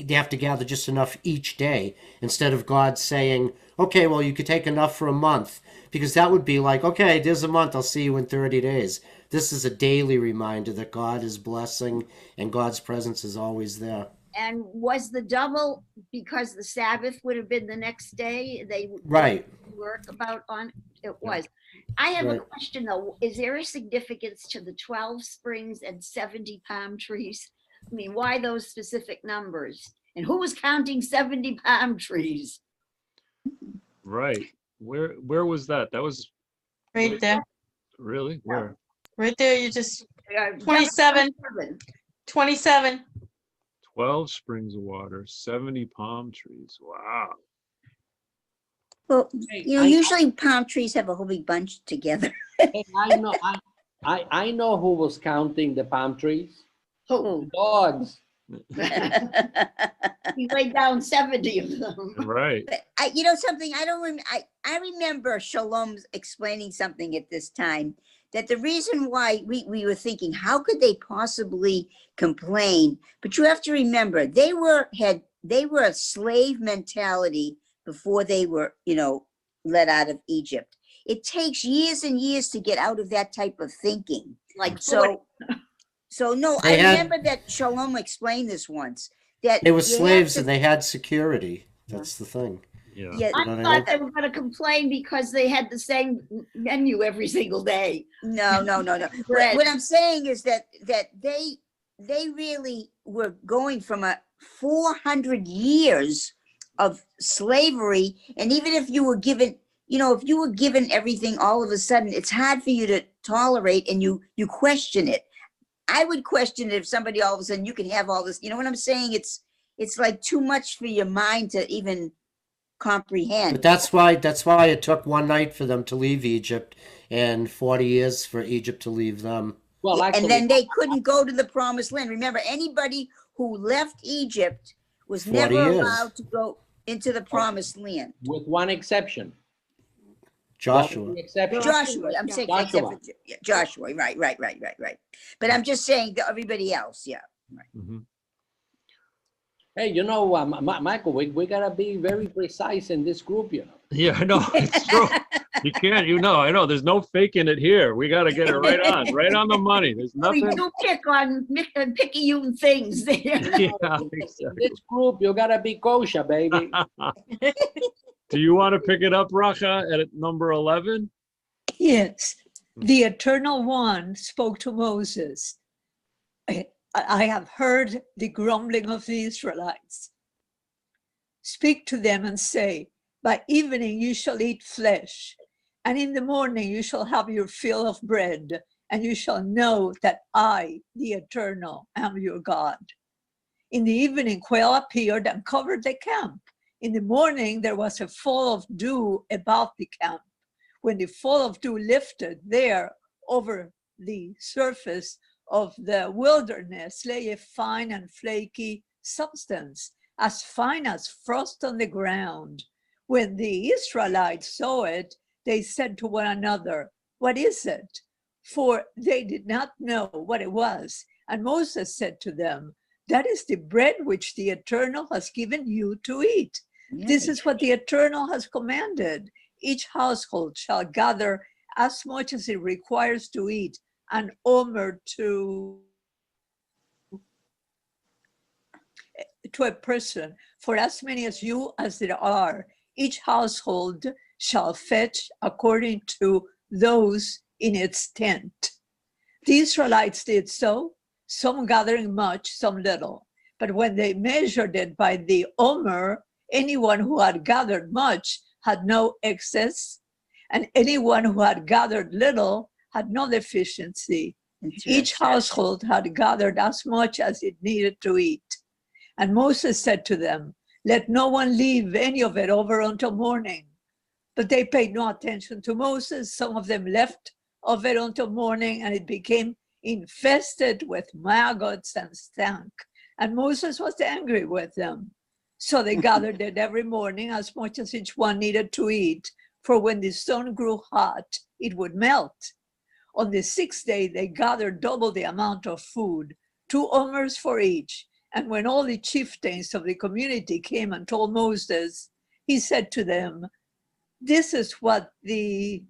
They have to gather just enough each day instead of God saying, okay, well, you could take enough for a month, because that would be like, okay, there's a month, I'll see you in 30 days. This is a daily reminder that God is blessing and God's presence is always there. And was the double because the Sabbath would have been the next day? They Right. work about on it was. I have a question though. Is there a significance to the 12 springs and 70 palm trees? I mean, why those specific numbers? And who was counting 70 palm trees? Right. Where was that? That was Right there. really where? Right there. You just Uh, 27. 27. 12 springs of water, 70 palm trees. Wow. Well, Hey, usually palm trees have a whole big bunch together. Hey, I know who was counting the palm trees. Who? Dogs. He laid down 70 of them. Right. But something I don't remember. I remember Shalom explaining something at this time that the reason why we were thinking, how could they possibly complain? But you have to remember, they were a slave mentality before they were, let out of Egypt. It takes years and years to get out of that type of thinking. So no, I remember that Shalom explained this once. That They were slaves and they had security. That's the thing. Yeah. I thought they were going to complain because they had the same menu every single day. No. What I'm saying is that they really were going from a 400 years of slavery, and even if you were given, you know, if you were given everything all of a sudden, it's hard for you to tolerate, and you question it. I would question it if somebody all of a sudden, you can have all this, you know what I'm saying? It's like too much for your mind to even comprehend. But that's why it took one night for them to leave Egypt and 40 years for Egypt to leave them. Well, Yeah, actually, and then they couldn't go to the promised land. Remember, anybody who left Egypt was 40 never years. allowed to go into the promised land. with one exception. Joshua. What was the exception? Joshua, I'm saying except Joshua. for Joshua, right. But I'm just saying that everybody else, yeah. Mhm. Hey, you know, Michael, we gotta be very precise in this group, you know. Yeah, I know. It's true. You can't, I know. There's no faking it here. We got to get it right on the money. There's We nothing. do pick on picayune things there. Yeah, In exactly. this group, you gotta be kosher, baby. Do you want to pick it up, Racha, at number 11? Yes, the Eternal One spoke to Moses. I have heard the grumbling of the Israelites. Speak to them and say, by evening you shall eat flesh, and in the morning you shall have your fill of bread, and you shall know that I, the Eternal, am your God. In the evening, quail appeared and covered the camp. In the morning, there was a fall of dew about the camp. When the fall of dew lifted, there over the surface of the wilderness lay a fine and flaky substance, as fine as frost on the ground. When the Israelites saw it, they said to one another, what is it? For they did not know what it was. And Moses said to them, that is the bread which the Eternal has given you to eat. This is what the Eternal has commanded. Each household shall gather as much as it requires to eat, an omer to a person, for as many as you as there are. Each household shall fetch according to those in its tent. The Israelites did so, some gathering much, some little. But when they measured it by the omer, anyone who had gathered much had no excess, and anyone who had gathered little had no deficiency. Each household had gathered as much as it needed to eat. And Moses said to them, let no one leave any of it over until morning. But they paid no attention to Moses. Some of them left of it until morning, and it became infested with maggots and stank. And Moses was angry with them. So they gathered it every morning as much as each one needed to eat. For when the sun grew hot, it would melt. On the sixth day, they gathered double the amount of food, 2 omers for each. And when all the chieftains of the community came and told Moses, he said to them, this is what the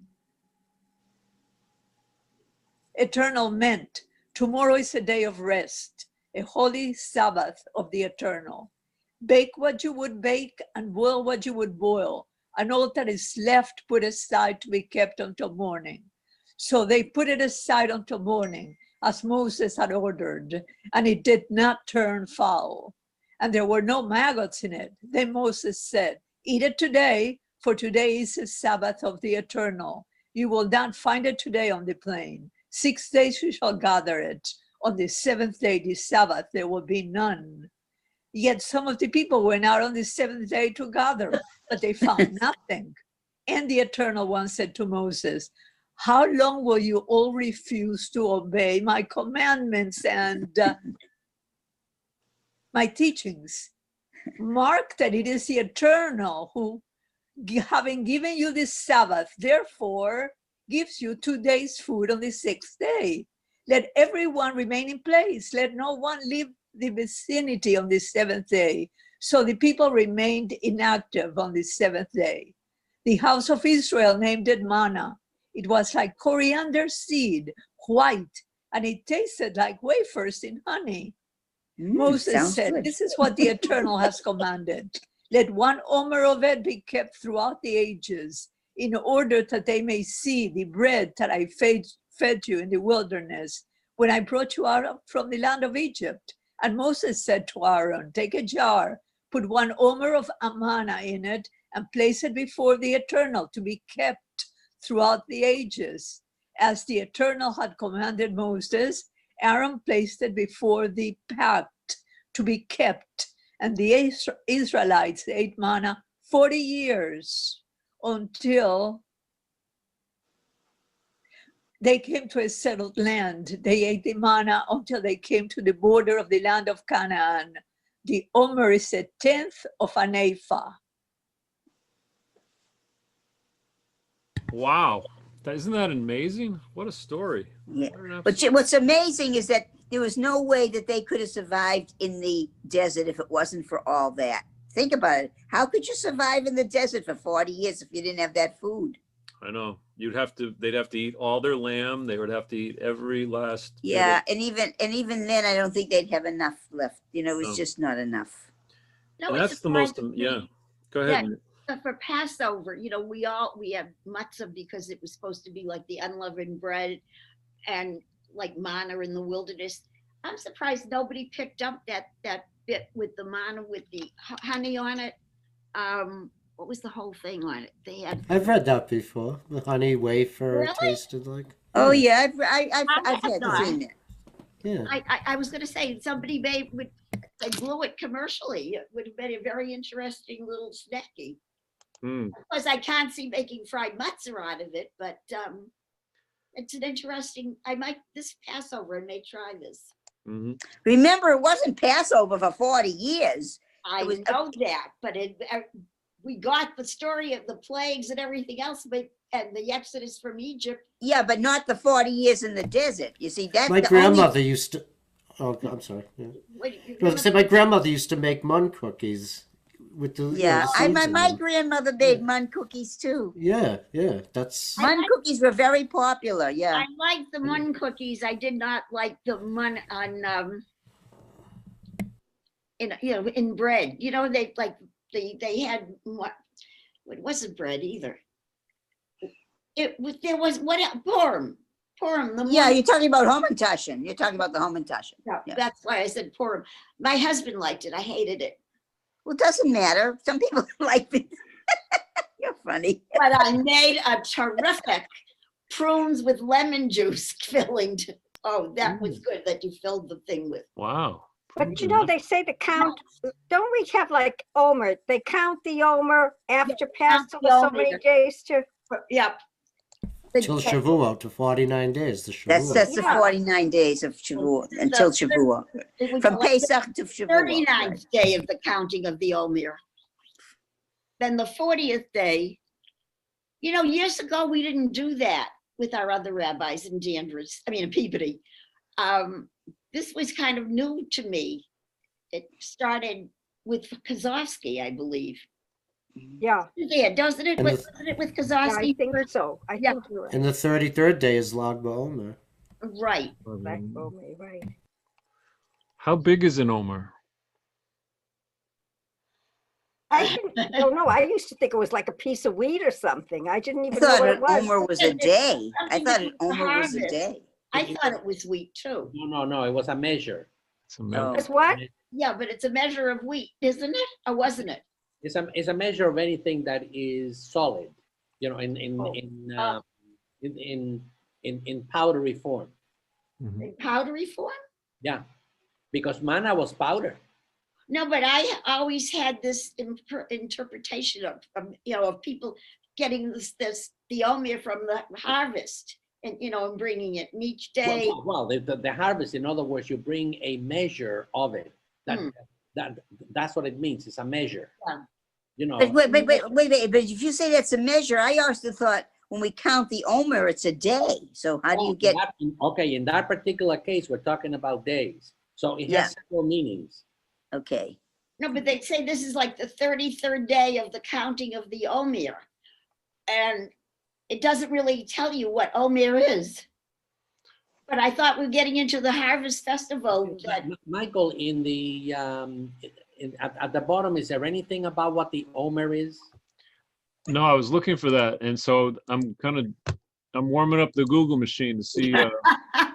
Eternal meant. Tomorrow is a day of rest, a holy Sabbath of the Eternal. Bake what you would bake and boil what you would boil, and all that is left put aside to be kept until morning. So they put it aside until morning, as Moses had ordered, and it did not turn foul. And there were no maggots in it. Then Moses said, eat it today, for today is the Sabbath of the Eternal. You will not find it today on the plain. 6 days you shall gather it. On the 7th day, the Sabbath, there will be none. Yet some of the people went out on the 7th day to gather, but they found nothing. And the Eternal One said to Moses, how long will you all refuse to obey my commandments and my teachings? Mark that it is the Eternal who, having given you this Sabbath, therefore gives you 2 days' food on the 6th day. Let everyone remain in place. Let no one leave the vicinity on the 7th day. So the people remained inactive on the 7th day. The house of Israel named it manna. It was like coriander seed, white, and it tasted like wafers in honey. Moses said, good. this is what the Eternal has commanded. Let 1 omer of it be kept throughout the ages, in order that they may see the bread that I fed you in the wilderness when I brought you out from the land of Egypt. And Moses said to Aaron, take a jar, put 1 omer of manna in it, and place it before the Eternal to be kept throughout the ages. As the Eternal had commanded Moses, Aaron placed it before the pact to be kept, and the Israelites ate manna 40 years until they came to a settled land. They ate the manna until they came to the border of the land of Canaan. The omer is a tenth of an ephah. Wow. Isn't that amazing? What a story. Yeah. What an But what's amazing is that there was no way that they could have survived in the desert if it wasn't for all that. Think about it. How could you survive in the desert for 40 years if you didn't have that food? I know. They'd have to eat all their lamb. They would have to eat every last bit Yeah, of- and even then, I don't think they'd have enough left. You know, it was No. just not enough. No, And it's that's the most, surprising to yeah. me Go ahead. that for Passover, we have matzah because it was supposed to be like the unleavened bread and like manna in the wilderness. I'm surprised nobody picked up that bit with the manna with the honey on it. What was the whole thing on it? They had. I've read that before. The honey wafer Really? tasted like. Oh Yeah. yeah, I've had not. seen it. Yeah. I was going to say somebody they blew it commercially. It would have been a very interesting little snacky. Mm. Of course, I can't see making fried matzah out of it, but it's an interesting. This Passover, I may try this. Hmm. Remember, it wasn't Passover for 40 years. I was- know that, but we got the story of the plagues and everything else, and the Exodus from Egypt. Yeah, but not the 40 years in the desert. You see, that's My the grandmother used to. Oh, I'm sorry. Yeah. What, you I was gonna say my grandmother used to make mun cookies with the. Yeah, the seeds in my them. grandmother made mun cookies too. Yeah, that's. I Mun like- cookies were very popular. Yeah. I like the mun cookies. I did not like the mun on in bread. They had what? It wasn't bread either. There was Purim. The Yeah, mun- you're talking about Hamantashen. You're talking about the Hamantashen. Yeah, yeah. that's why I said Purim. My husband liked it. I hated it, Well, it doesn't matter. Some people like it. You're funny. but I made a terrific prunes with lemon juice filling. Oh, that was good that you filled the thing with. Wow. But they say the count, don't we have like Omer? They count the Omer after count Passover the so Omer. many days to, Yep. Till Shavuot, to 49 days. The Shavuot. That's the Yeah. 49 days of Shavuot until Shavuot. It was From like the Pesach to Shavuot. 39th day of the counting of the Omer. Then the 40th day, years ago, we didn't do that with our other rabbis in Danvers, in Peabody. This was kind of new to me. It started with Kozowski, I believe. yeah, Yeah, doesn't it? And the- Wasn't it with yeah, Kozowski? I think so. I Yeah. think you're right. And the 33rd day is Lag BaOmer. Right. Black Omer, right. How big is an omer? Don't know. I used to think it was like a piece of wheat or something. I didn't I even know thought what an it was. Omer was a day. I Something thought to an do with Omer was a harvest. day. I thought it was wheat too. No, it was a measure. It's amazing. It's what? Yeah, but it's a measure of wheat, isn't it? Or wasn't it? It's a measure of anything that is solid, Oh. in powdery form. Mhm. In powdery form? Yeah, because manna was powder. No, but I always had this interpretation of people getting the Omer from the harvest and bringing it and each day. Well, the harvest, in other words, you bring a measure of it. That's what it means. It's a measure. Yeah. But wait. But if you say that's a measure, I also thought when we count the Omer, it's a day. So how do you get? In that particular case, we're talking about days. So it Yeah. has several meanings. Okay. No, but they say this is like the 33rd day of the counting of the Omer. And it doesn't really tell you what Omer is. But I thought we're getting into the harvest festival. Michael, in the at the bottom, is there anything about what the Omer is? No, I was looking for that, and so I'm warming up the Google machine to see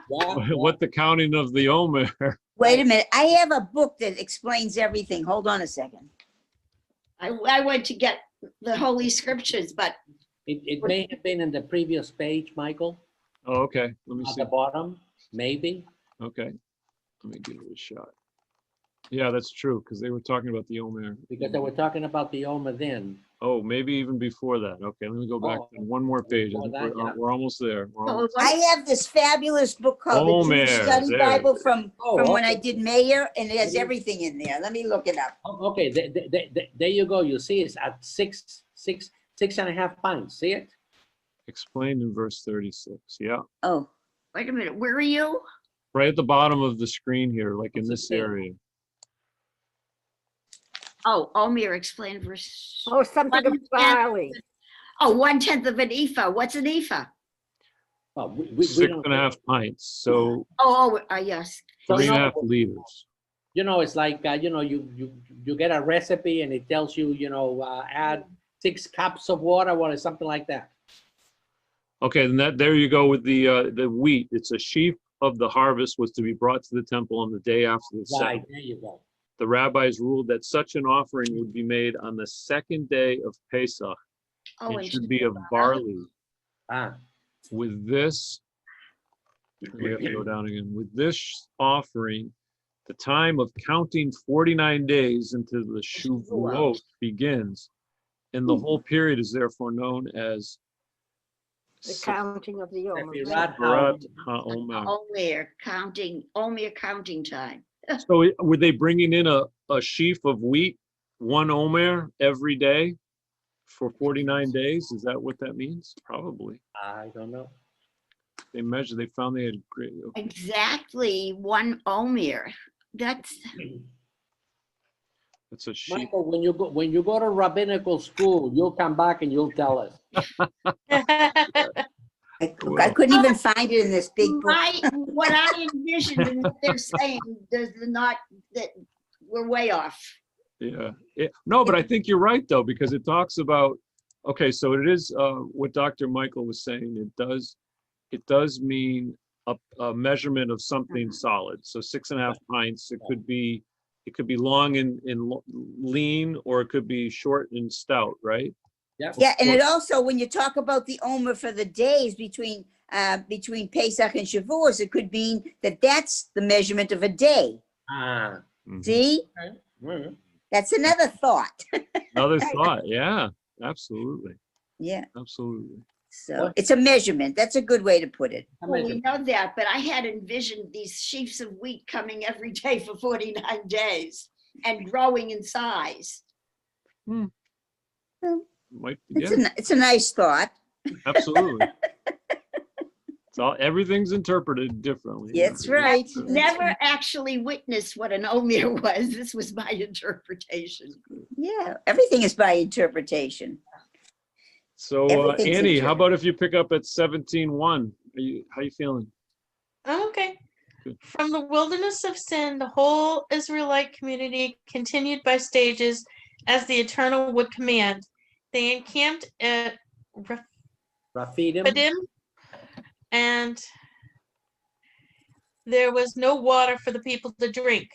what the counting of the omer. Wait a minute. I have a book that explains everything. Hold on a second. I went to get the Holy Scriptures, but It may have been in the previous page, Michael, Oh, okay. Let me at see. the bottom, maybe. Okay. Let me give it a shot. Yeah, that's true, because they were talking about the Omer. Because they were talking about the Omer then. Oh, maybe even before that. Okay, let me go back Oh, to one more page. I before think that, yeah. we're almost there. We're so almost- it I was- have this fabulous book called the Jewish Omer, Study there. Bible from Oh, when I okay. did mayor, and it has Mhm. everything in there. Let me look it up. Oh, okay, there you go. You see it's at 6.5 pints. See it? Explained in verse 36. Yeah, Oh, wait a minute, where are you? right at the bottom of the screen here, like in What's it this say? area. Oh, Omer explained verse. Oh, something of 1/10 barley. Oh, 1/10 of an ephah. What's an ephah? Well, we Six don't. and a half pints. So Yes. So, 3.5 no, liters. you know, it's like you get a recipe and it tells you add 6 cups of water or something like that. Okay, and there you go with the wheat. It's a sheaf of the harvest was to be brought to the temple on the day after the Right, Sabbath. there you go. The rabbis ruled that such an offering would be made on the second day of Pesach. Oh, It and should be of barley. Ah, With this, we have to go down again. With this offering, the time of counting 49 days until the Shavuot begins, and the whole period is therefore known as The counting of the Omer. Sefirat Sefirat HaOmer. HaOmer. Omer counting time. So were they bringing in a sheaf of wheat, one Omer every day for 49 days? Is that what that means? Probably. I don't know. They found they had great. Okay. Exactly one Omer. That's It's a sheep. Michael, when you go to rabbinical school, you'll come back and you'll tell us. I couldn't even find it in this big book. what I envisioned and what they're saying does not, that we're way off. Yeah. No, but I think you're right though, because it talks about, okay, so it is what Dr. Michael was saying. It does mean a measurement of something solid. So 6.5 pints. It could be long and lean, or it could be short and stout, right? Yeah. Yeah, and it also, when you talk about the Omer for the days between Pesach and Shavuos, it could mean that that's the measurement of a day. Ah. Mhm. See, Mhm. that's another thought. Another thought. Yeah, absolutely. Yeah, Absolutely. so What? it's a measurement. That's a good way to put it. Well, we know that, but I had envisioned these sheaves of wheat coming every day for 49 days and growing in size. Might, yeah, It's a nice thought. absolutely. Everything's interpreted differently. That's right. Never actually witnessed what an Omer was. This was my interpretation. Yeah, everything is by interpretation. So Everything's Annie, how interpreted. about if you pick up at 17:1? How you feeling? Okay. Good. From the wilderness of sin, the whole Israelite community continued by stages as the Eternal would command. They encamped at Rafidim. Rephidim, and there was no water for the people to drink.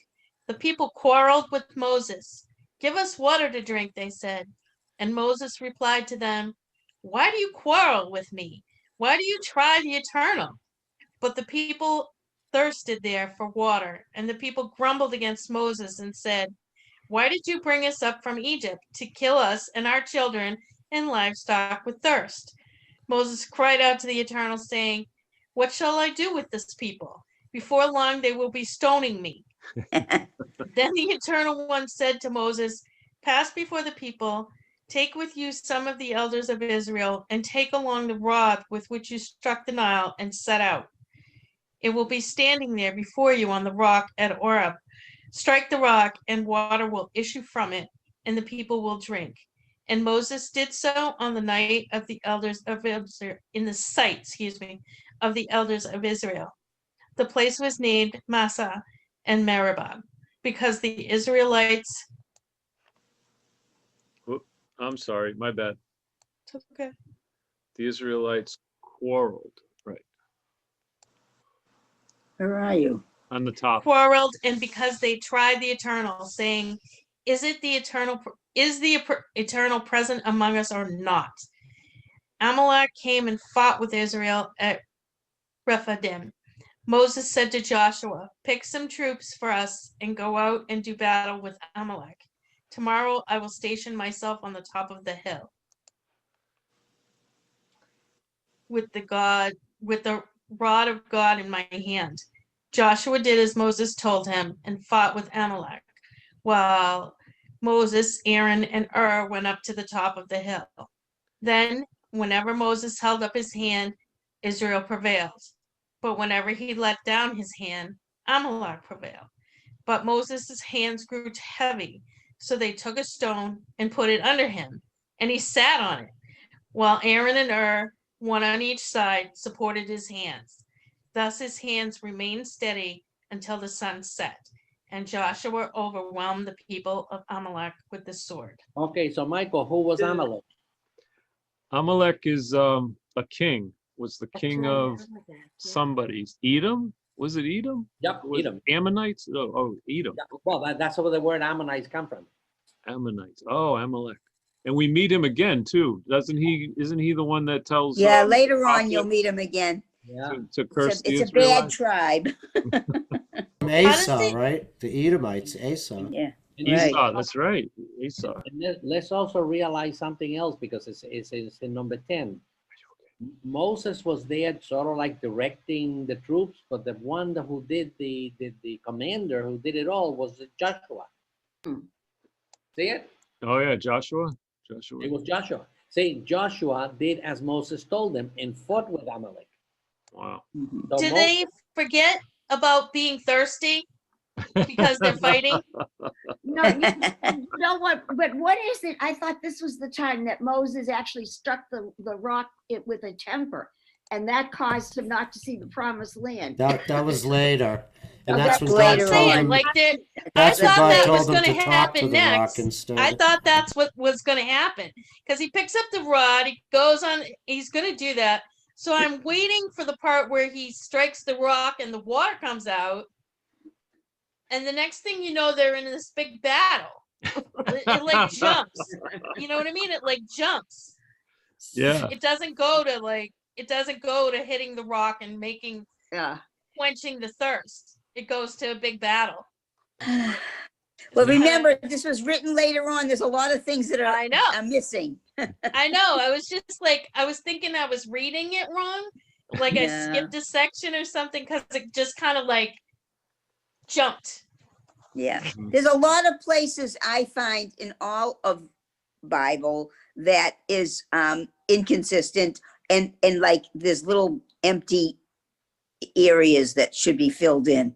The people quarreled with Moses. "Give us water to drink," they said. And Moses replied to them, "Why do you quarrel with me? Why do you try the Eternal?" But the people thirsted there for water, and the people grumbled against Moses and said, "Why did you bring us up from Egypt to kill us and our children and livestock with thirst?" Moses cried out to the Eternal, saying, "What shall I do with this people? Before long they will be stoning me." Then the Eternal One said to Moses, "Pass before the people, take with you some of the elders of Israel, and take along the rod with which you struck the Nile and set out. It will be standing there before you on the rock at Oreb. Strike the rock, and water will issue from it, and the people will drink." And Moses did so on the night of the elders of Israel, in the sight, of the elders of Israel. The place was named Massah and Meribah, because the Israelites. I'm sorry, my bad. Okay. The Israelites quarreled, right, Where are you? on the top. Quarreled, and because they tried the Eternal, saying, "Is it the Eternal is the eternal present among us or not? Amelak came and fought with Israel at Rephidim. Moses said to Joshua, pick some troops for us and go out and do battle with Amalek. Tomorrow I will station myself on the top of the hill with the rod of God in my hand. Joshua did as Moses told him and fought with Amalek, while Moses, Aaron, and went up to the top of the hill. Then, whenever Moses held up his hand, Israel prevailed. But whenever he let down his hand, Amalek prevailed. But Moses' hands grew heavy, so they took a stone and put it under him, and he sat on it, while Aaron and one on each side, supported his hands. Thus his hands remained steady until the sun set, and Joshua overwhelmed the people of Amalek with the sword. Okay, so Michael, who was Amalek? Amalek is a king. Was the king of somebody's Edom? Was it Edom? Yep, Was Edom. Ammonites? Oh, Edom. Yeah, well, that's where the word Ammonites come from. Ammonites. Oh, Amalek. And we meet him again too, doesn't he? Isn't he the one that tells? Yeah, later on you'll meet him again. Yeah. To curse the It's a bad Israelites? tribe. Esau, right? The Edomites, Esau. Yeah. Esau, that's right. Esau. And let's also realize something else, because it's in number 10. Moses was there sort of like directing the troops, but the one who did the commander who did it all was Joshua. See it? Oh yeah, Joshua. It was Joshua. See, Joshua did as Moses told them and fought with Amalek. Wow. So Did they forget about being thirsty because they're fighting? No, you know what? But what is it? I thought this was the time that Moses actually struck the rock with a temper, and that caused him not to see the promised land. That was later. And Oh, that's that's when God later told on. him. Like I That's when thought God that was told him going to to talk to happen the rock next. instead. I thought that's what was going to happen, because he picks up the rod, he goes on, he's going to do that. So I'm waiting for the part where he strikes the rock and the water comes out. And the next thing you know, they're in this big battle. It like jumps. You know what I mean? It like jumps. Yeah. It doesn't go to hitting the rock and quenching the thirst. It goes to a big battle. Well, remember, this was written later on. There's a lot of things that I know. are missing. I know. I was just like, I was thinking I was reading it wrong. Like I skipped a section or something because it just kind of like jumped. Yeah. There's a lot of places I find in all of Bible that is inconsistent, and like there's little empty areas that should be filled in.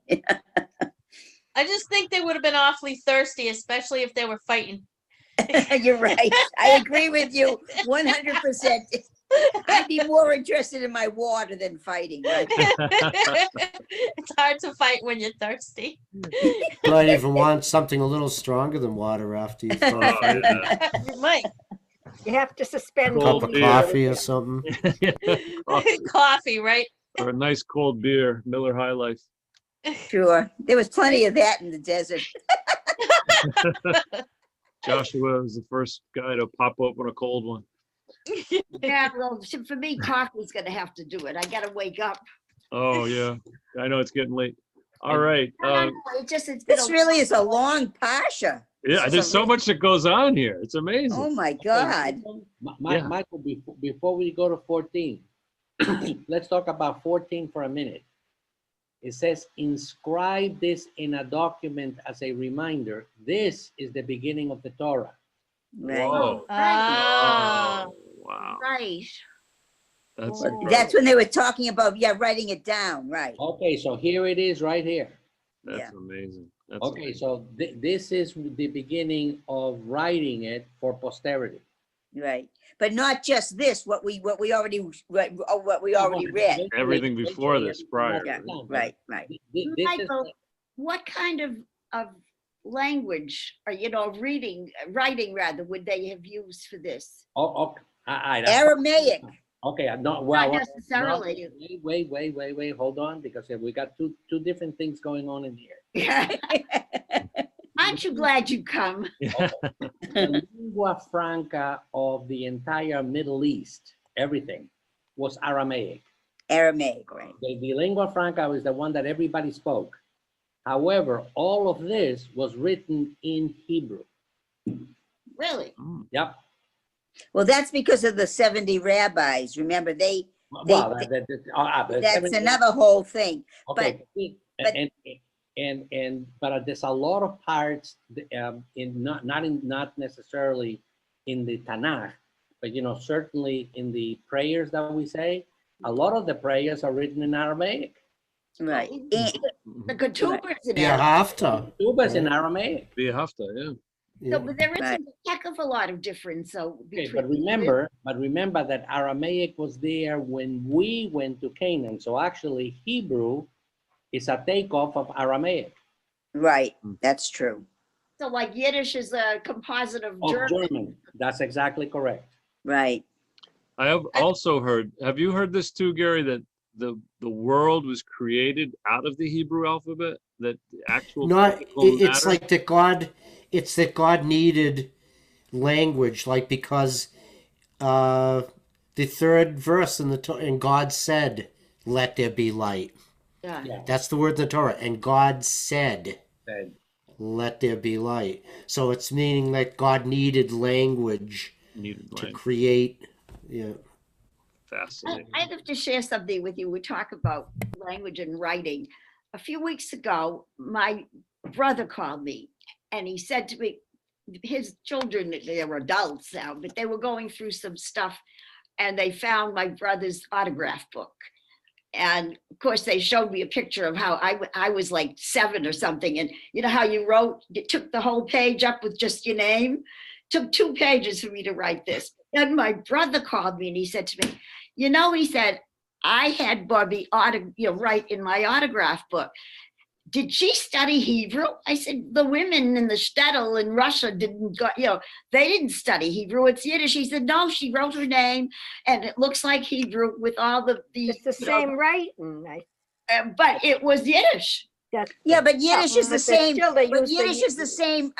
I just think they would have been awfully thirsty, especially if they were fighting. You're right. I agree with you 100%. I'd be more interested in my water than fighting. Right? It's hard to fight when you're thirsty. You might even want something a little stronger than water after you Oh, yeah. You might. You have to suspend a cup Cold of beer. coffee or something. Coffee, right? Or a nice cold beer, Miller High Life. Sure. There was plenty of that in the desert. Joshua was the first guy to pop open a cold one. Yeah, well, for me, coffee's going to have to do it. I got to wake up. Oh yeah, I know it's getting late. All right. It's been This really is a long Pasha. Yeah, there's so much that goes on here. It's amazing. Oh my God. Yeah. Michael, before we go to 14, let's talk about 14 for a minute. It says, inscribe this in a document as a reminder. This is the beginning of the Torah. Right. Whoa. Ah. Oh, wow. Right. That's Well, incredible. that's when they were talking about, writing it down, right? Okay, so here it is right here. That's amazing. That's Okay, amazing. so this is the beginning of writing it for posterity. Right. But not just this, what we already read. Everything before this, prior. Yeah, right. This is Michael, what kind of language, or writing rather, would they have used for this? Aramaic. Okay, Not necessarily. Wait, hold on, because we got two different things going on in here. Aren't you glad you come? the lingua franca of the entire Middle East, everything was Aramaic. Aramaic, right? The lingua franca was the one that everybody spoke. However, all of this was written in Hebrew. Really? Yep. Well, that's because of the 70 rabbis. Remember, Well, that's another whole thing. Okay, but- but there's a lot of parts in not necessarily in the Tanakh, but certainly in the prayers that we say, a lot of the prayers are written in Aramaic. Right. The ketubas in Yeah, Arabic. after. Tubas in Aramaic. Be hafta, yeah. So, but there Right. isn't a heck of a lot of difference. So Okay, between but remember that Aramaic was there when we went to Canaan. So actually, Hebrew is a takeoff of Aramaic. Right. That's true. so like Yiddish is a composite of Of German. German. That's exactly correct. Right. I have also heard, have you heard this too, Gary, that the world was created out of the Hebrew alphabet? That the actual Not. physical It's matter? like that God. It's that God needed language, like because the third verse and God said, "Let there be light." Yeah. Yeah. That's the word in the Torah, and God said, Said. "Let there be light." So it's meaning that God needed language Needed to language. create. Yeah. Fascinating. I have to share something with you. We talk about language and writing. A few weeks ago, my brother called me and he said to me, his children, they're adults now, but they were going through some stuff and they found my brother's autograph book. And of course, they showed me a picture of how I was like 7 or something. And you know how you wrote, you took the whole page up with just your name? Took 2 pages for me to write this. Then my brother called me and he said to me, he said, I had Bobby write in my autograph book. Did she study Hebrew? I said, the women in the shtetl in Russia didn't go, they didn't study Hebrew. It's Yiddish. He said, no, she wrote her name and it looks like Hebrew with all the It's the same writing. but it was Yiddish. Yeah, but Yiddish is the but same. still they But use the Yiddish is the same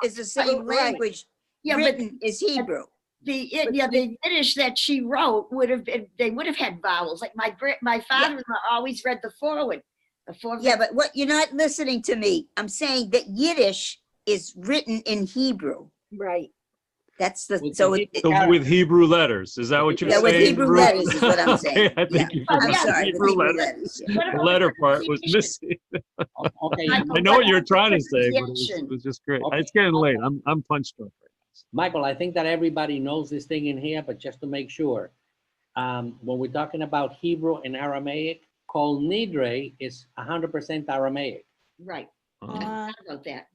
is the same Right. language Yeah, but written as Hebrew. the Yiddish that she wrote would have been, they would have had vowels. Like my father-in-law always read the forward. Yeah, but what you're not listening to me. I'm saying that Yiddish is written in Hebrew. Right. That's the With so the it, So with Hebrew letters, is that what you're Yeah, saying? with Hebrew Ruth? letters is what I'm saying. Okay, I think Yeah. you I'm forgot sorry, the with Hebrew Hebrew letters. letters, yeah. The letter part was missing. Okay, I know what you're trying to say, but it was just great. Okay. It's getting late. I'm punched up right Michael, I think that everybody knows this thing in here, but just to make sure, when we're talking about Hebrew and Aramaic, Kol Nidre is 100% Aramaic. Right. now. I forgot about that.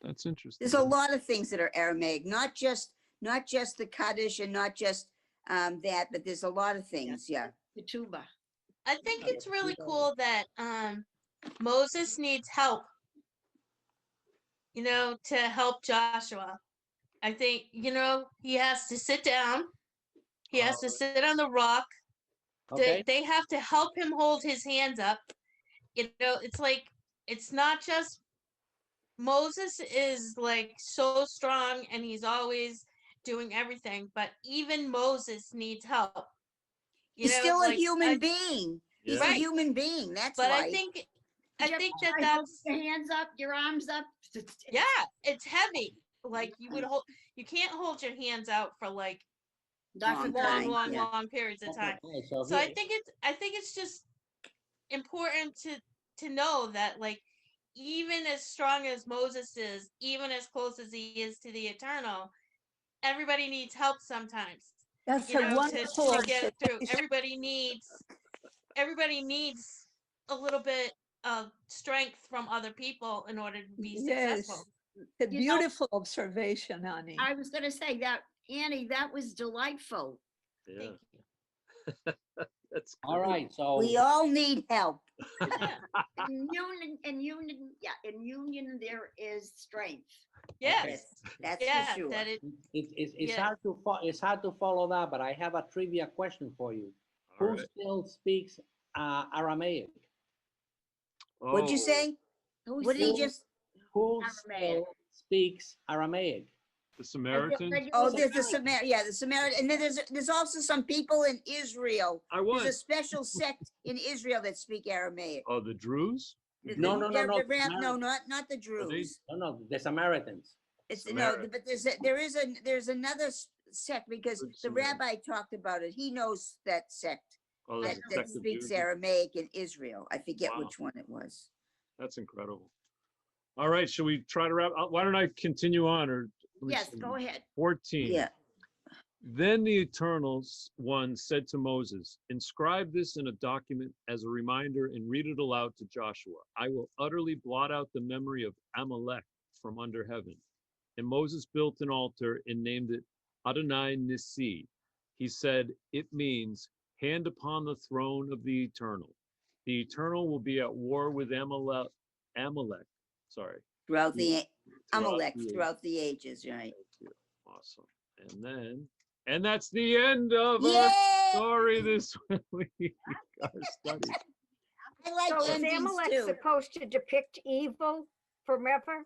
That's interesting. There's a lot of things that are Aramaic, not just the Kaddish and not just that, but there's a lot of things. Yeah. The tuba. I think it's really cool that Moses needs help, to help Joshua. I think, he has to sit down. He has to sit on the rock. Okay. They have to help him hold his hands up. It's like, it's not just Moses is like so strong and he's always doing everything, but even Moses needs help. He's still a like, human being. He's a Right. human being. That's But why. I think Did you that ever try holding that's your hands up, your arms up. yeah, it's heavy. Like you can't hold your hands out for like Not for Long long. time. Yeah. long periods of time. Okay, So I think it's just important to know that, like, even as strong as Moses is, even as close as he is to the eternal, everybody needs help sometimes. That's To wonderful get through. observation. Everybody needs a little bit of strength from other people in order to be Yes. successful. A beautiful observation, Annie. I was going to say that, Annie, that was delightful. Yeah. Thank That's all great. right. So We all need help. In union, there is strength. Yes. That's Yeah. for sure. That it. it's Yeah. hard to follow that, but I have a trivia question for you. All Who right. still speaks Aramaic? What'd you Oh, say? Who What did he speaks just? Who Aramaic? still speaks Aramaic? The Samaritans. Oh, there's the the Samaritan, and then there's also some people in Israel. There's a special sect in Israel that speak Aramaic. Oh, the Druze? No, not the Druze. No, the Samaritans. It's Samaritan. but there's another sect, because the rabbi talked about it. He knows that sect Oh, there's a that sect of speaks Jews. Aramaic in Israel. I forget Wow. which one it was. That's incredible. All right, shall we try to wrap? Why don't I continue on? Or let me Yes, see. go ahead. 14. Yeah. Then the Eternal One said to Moses, inscribe this in a document as a reminder and read it aloud to Joshua. I will utterly blot out the memory of Amelak from under heaven. And Moses built an altar and named it Adonai Nissi. He said, it means hand upon the throne of the Eternal. The Eternal will be at war with Amelak. Throughout the Throughout throughout the ages, right? Thank you. Awesome. And that's the end of our Yay! story this week. Our study. I like So is endings Amalek too. supposed to depict evil forever?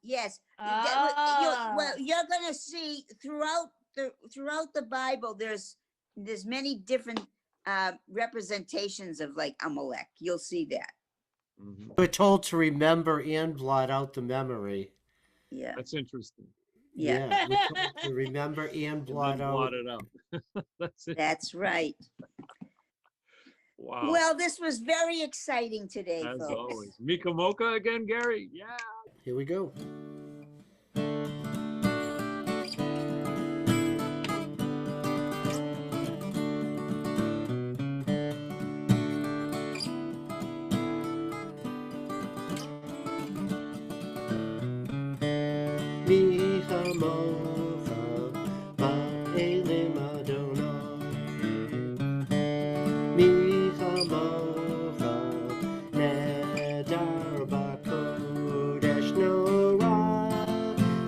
Yes. Ah. Well, you're gonna see throughout the Bible, there's many different representations of like Amalek. You'll see that. Mhm. We're told to remember and blot out the memory. Yeah. That's interesting. Yeah. We're told to remember and And blot then out. blot it out. That's it. That's right. Wow. Well, this was very exciting today, As folks. always. Chamochah again, Gary? Yeah. Here we go. Mi chamocha ba'elim Adonai. Mi chamocha nedar b'kodesh norah.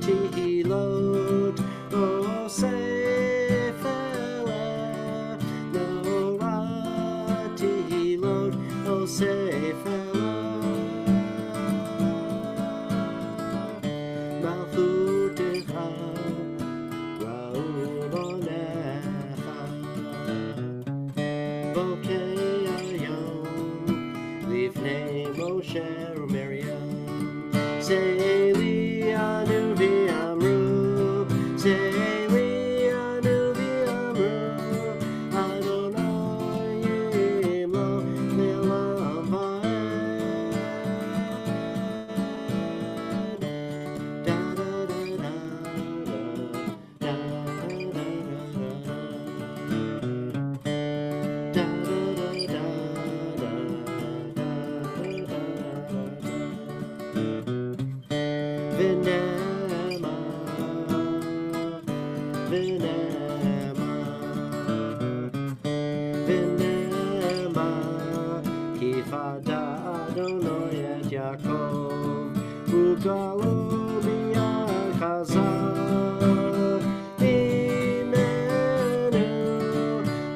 Tehilot osef elah. Norah tehilot osef elah. Malchutecha ra'um onecha. Bokei hayom lifnei Moshe u'Miriam. Seili anu v'amru. Seili anu v'amru. Adonai yimlo le'olam va'ed. Da da da da da da da V'nema kifada Adonai et Yaakov ugalo b'yachazar imenu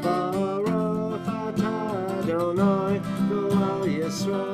baruch atah Adonai go'al Yisrael.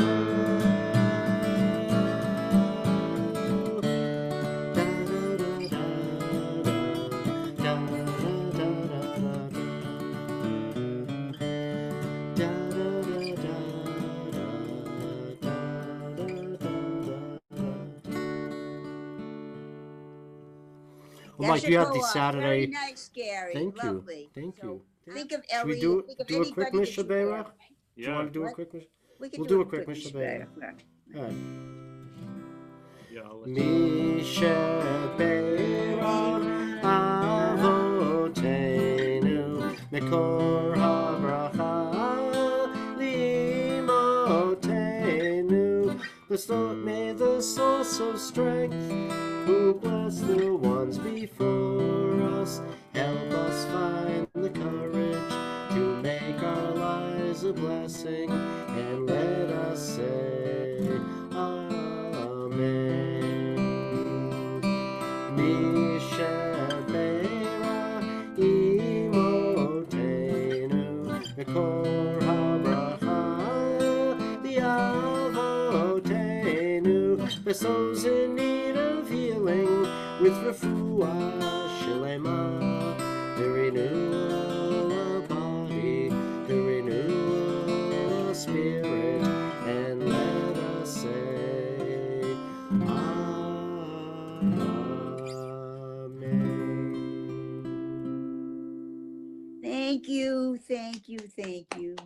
Well, Mike, That you should have go the off. Saturday. Very nice, Gary. Thank you. Lovely. Thank So you. Think of Should we Ellie. do Think of a quick anybody that you Mishabera? have. Do you Yeah. want to do a What? quick Mishabera? We can We'll do do a a quick quick Mishabera. Mishabera. All right. Yeah. I'll let you- Mishabera avotenu mekor habracha limotenu. May the source of strength, who bless the ones before us, help us find the courage to make our lives a blessing, and let us say Amen. Mishabera imotenu mekor habracha liavotenu. For those in need of healing, with refuah shlema, to renew our body, to renew our spirit, and let us say, Amen. Thank you, thank you, thank you.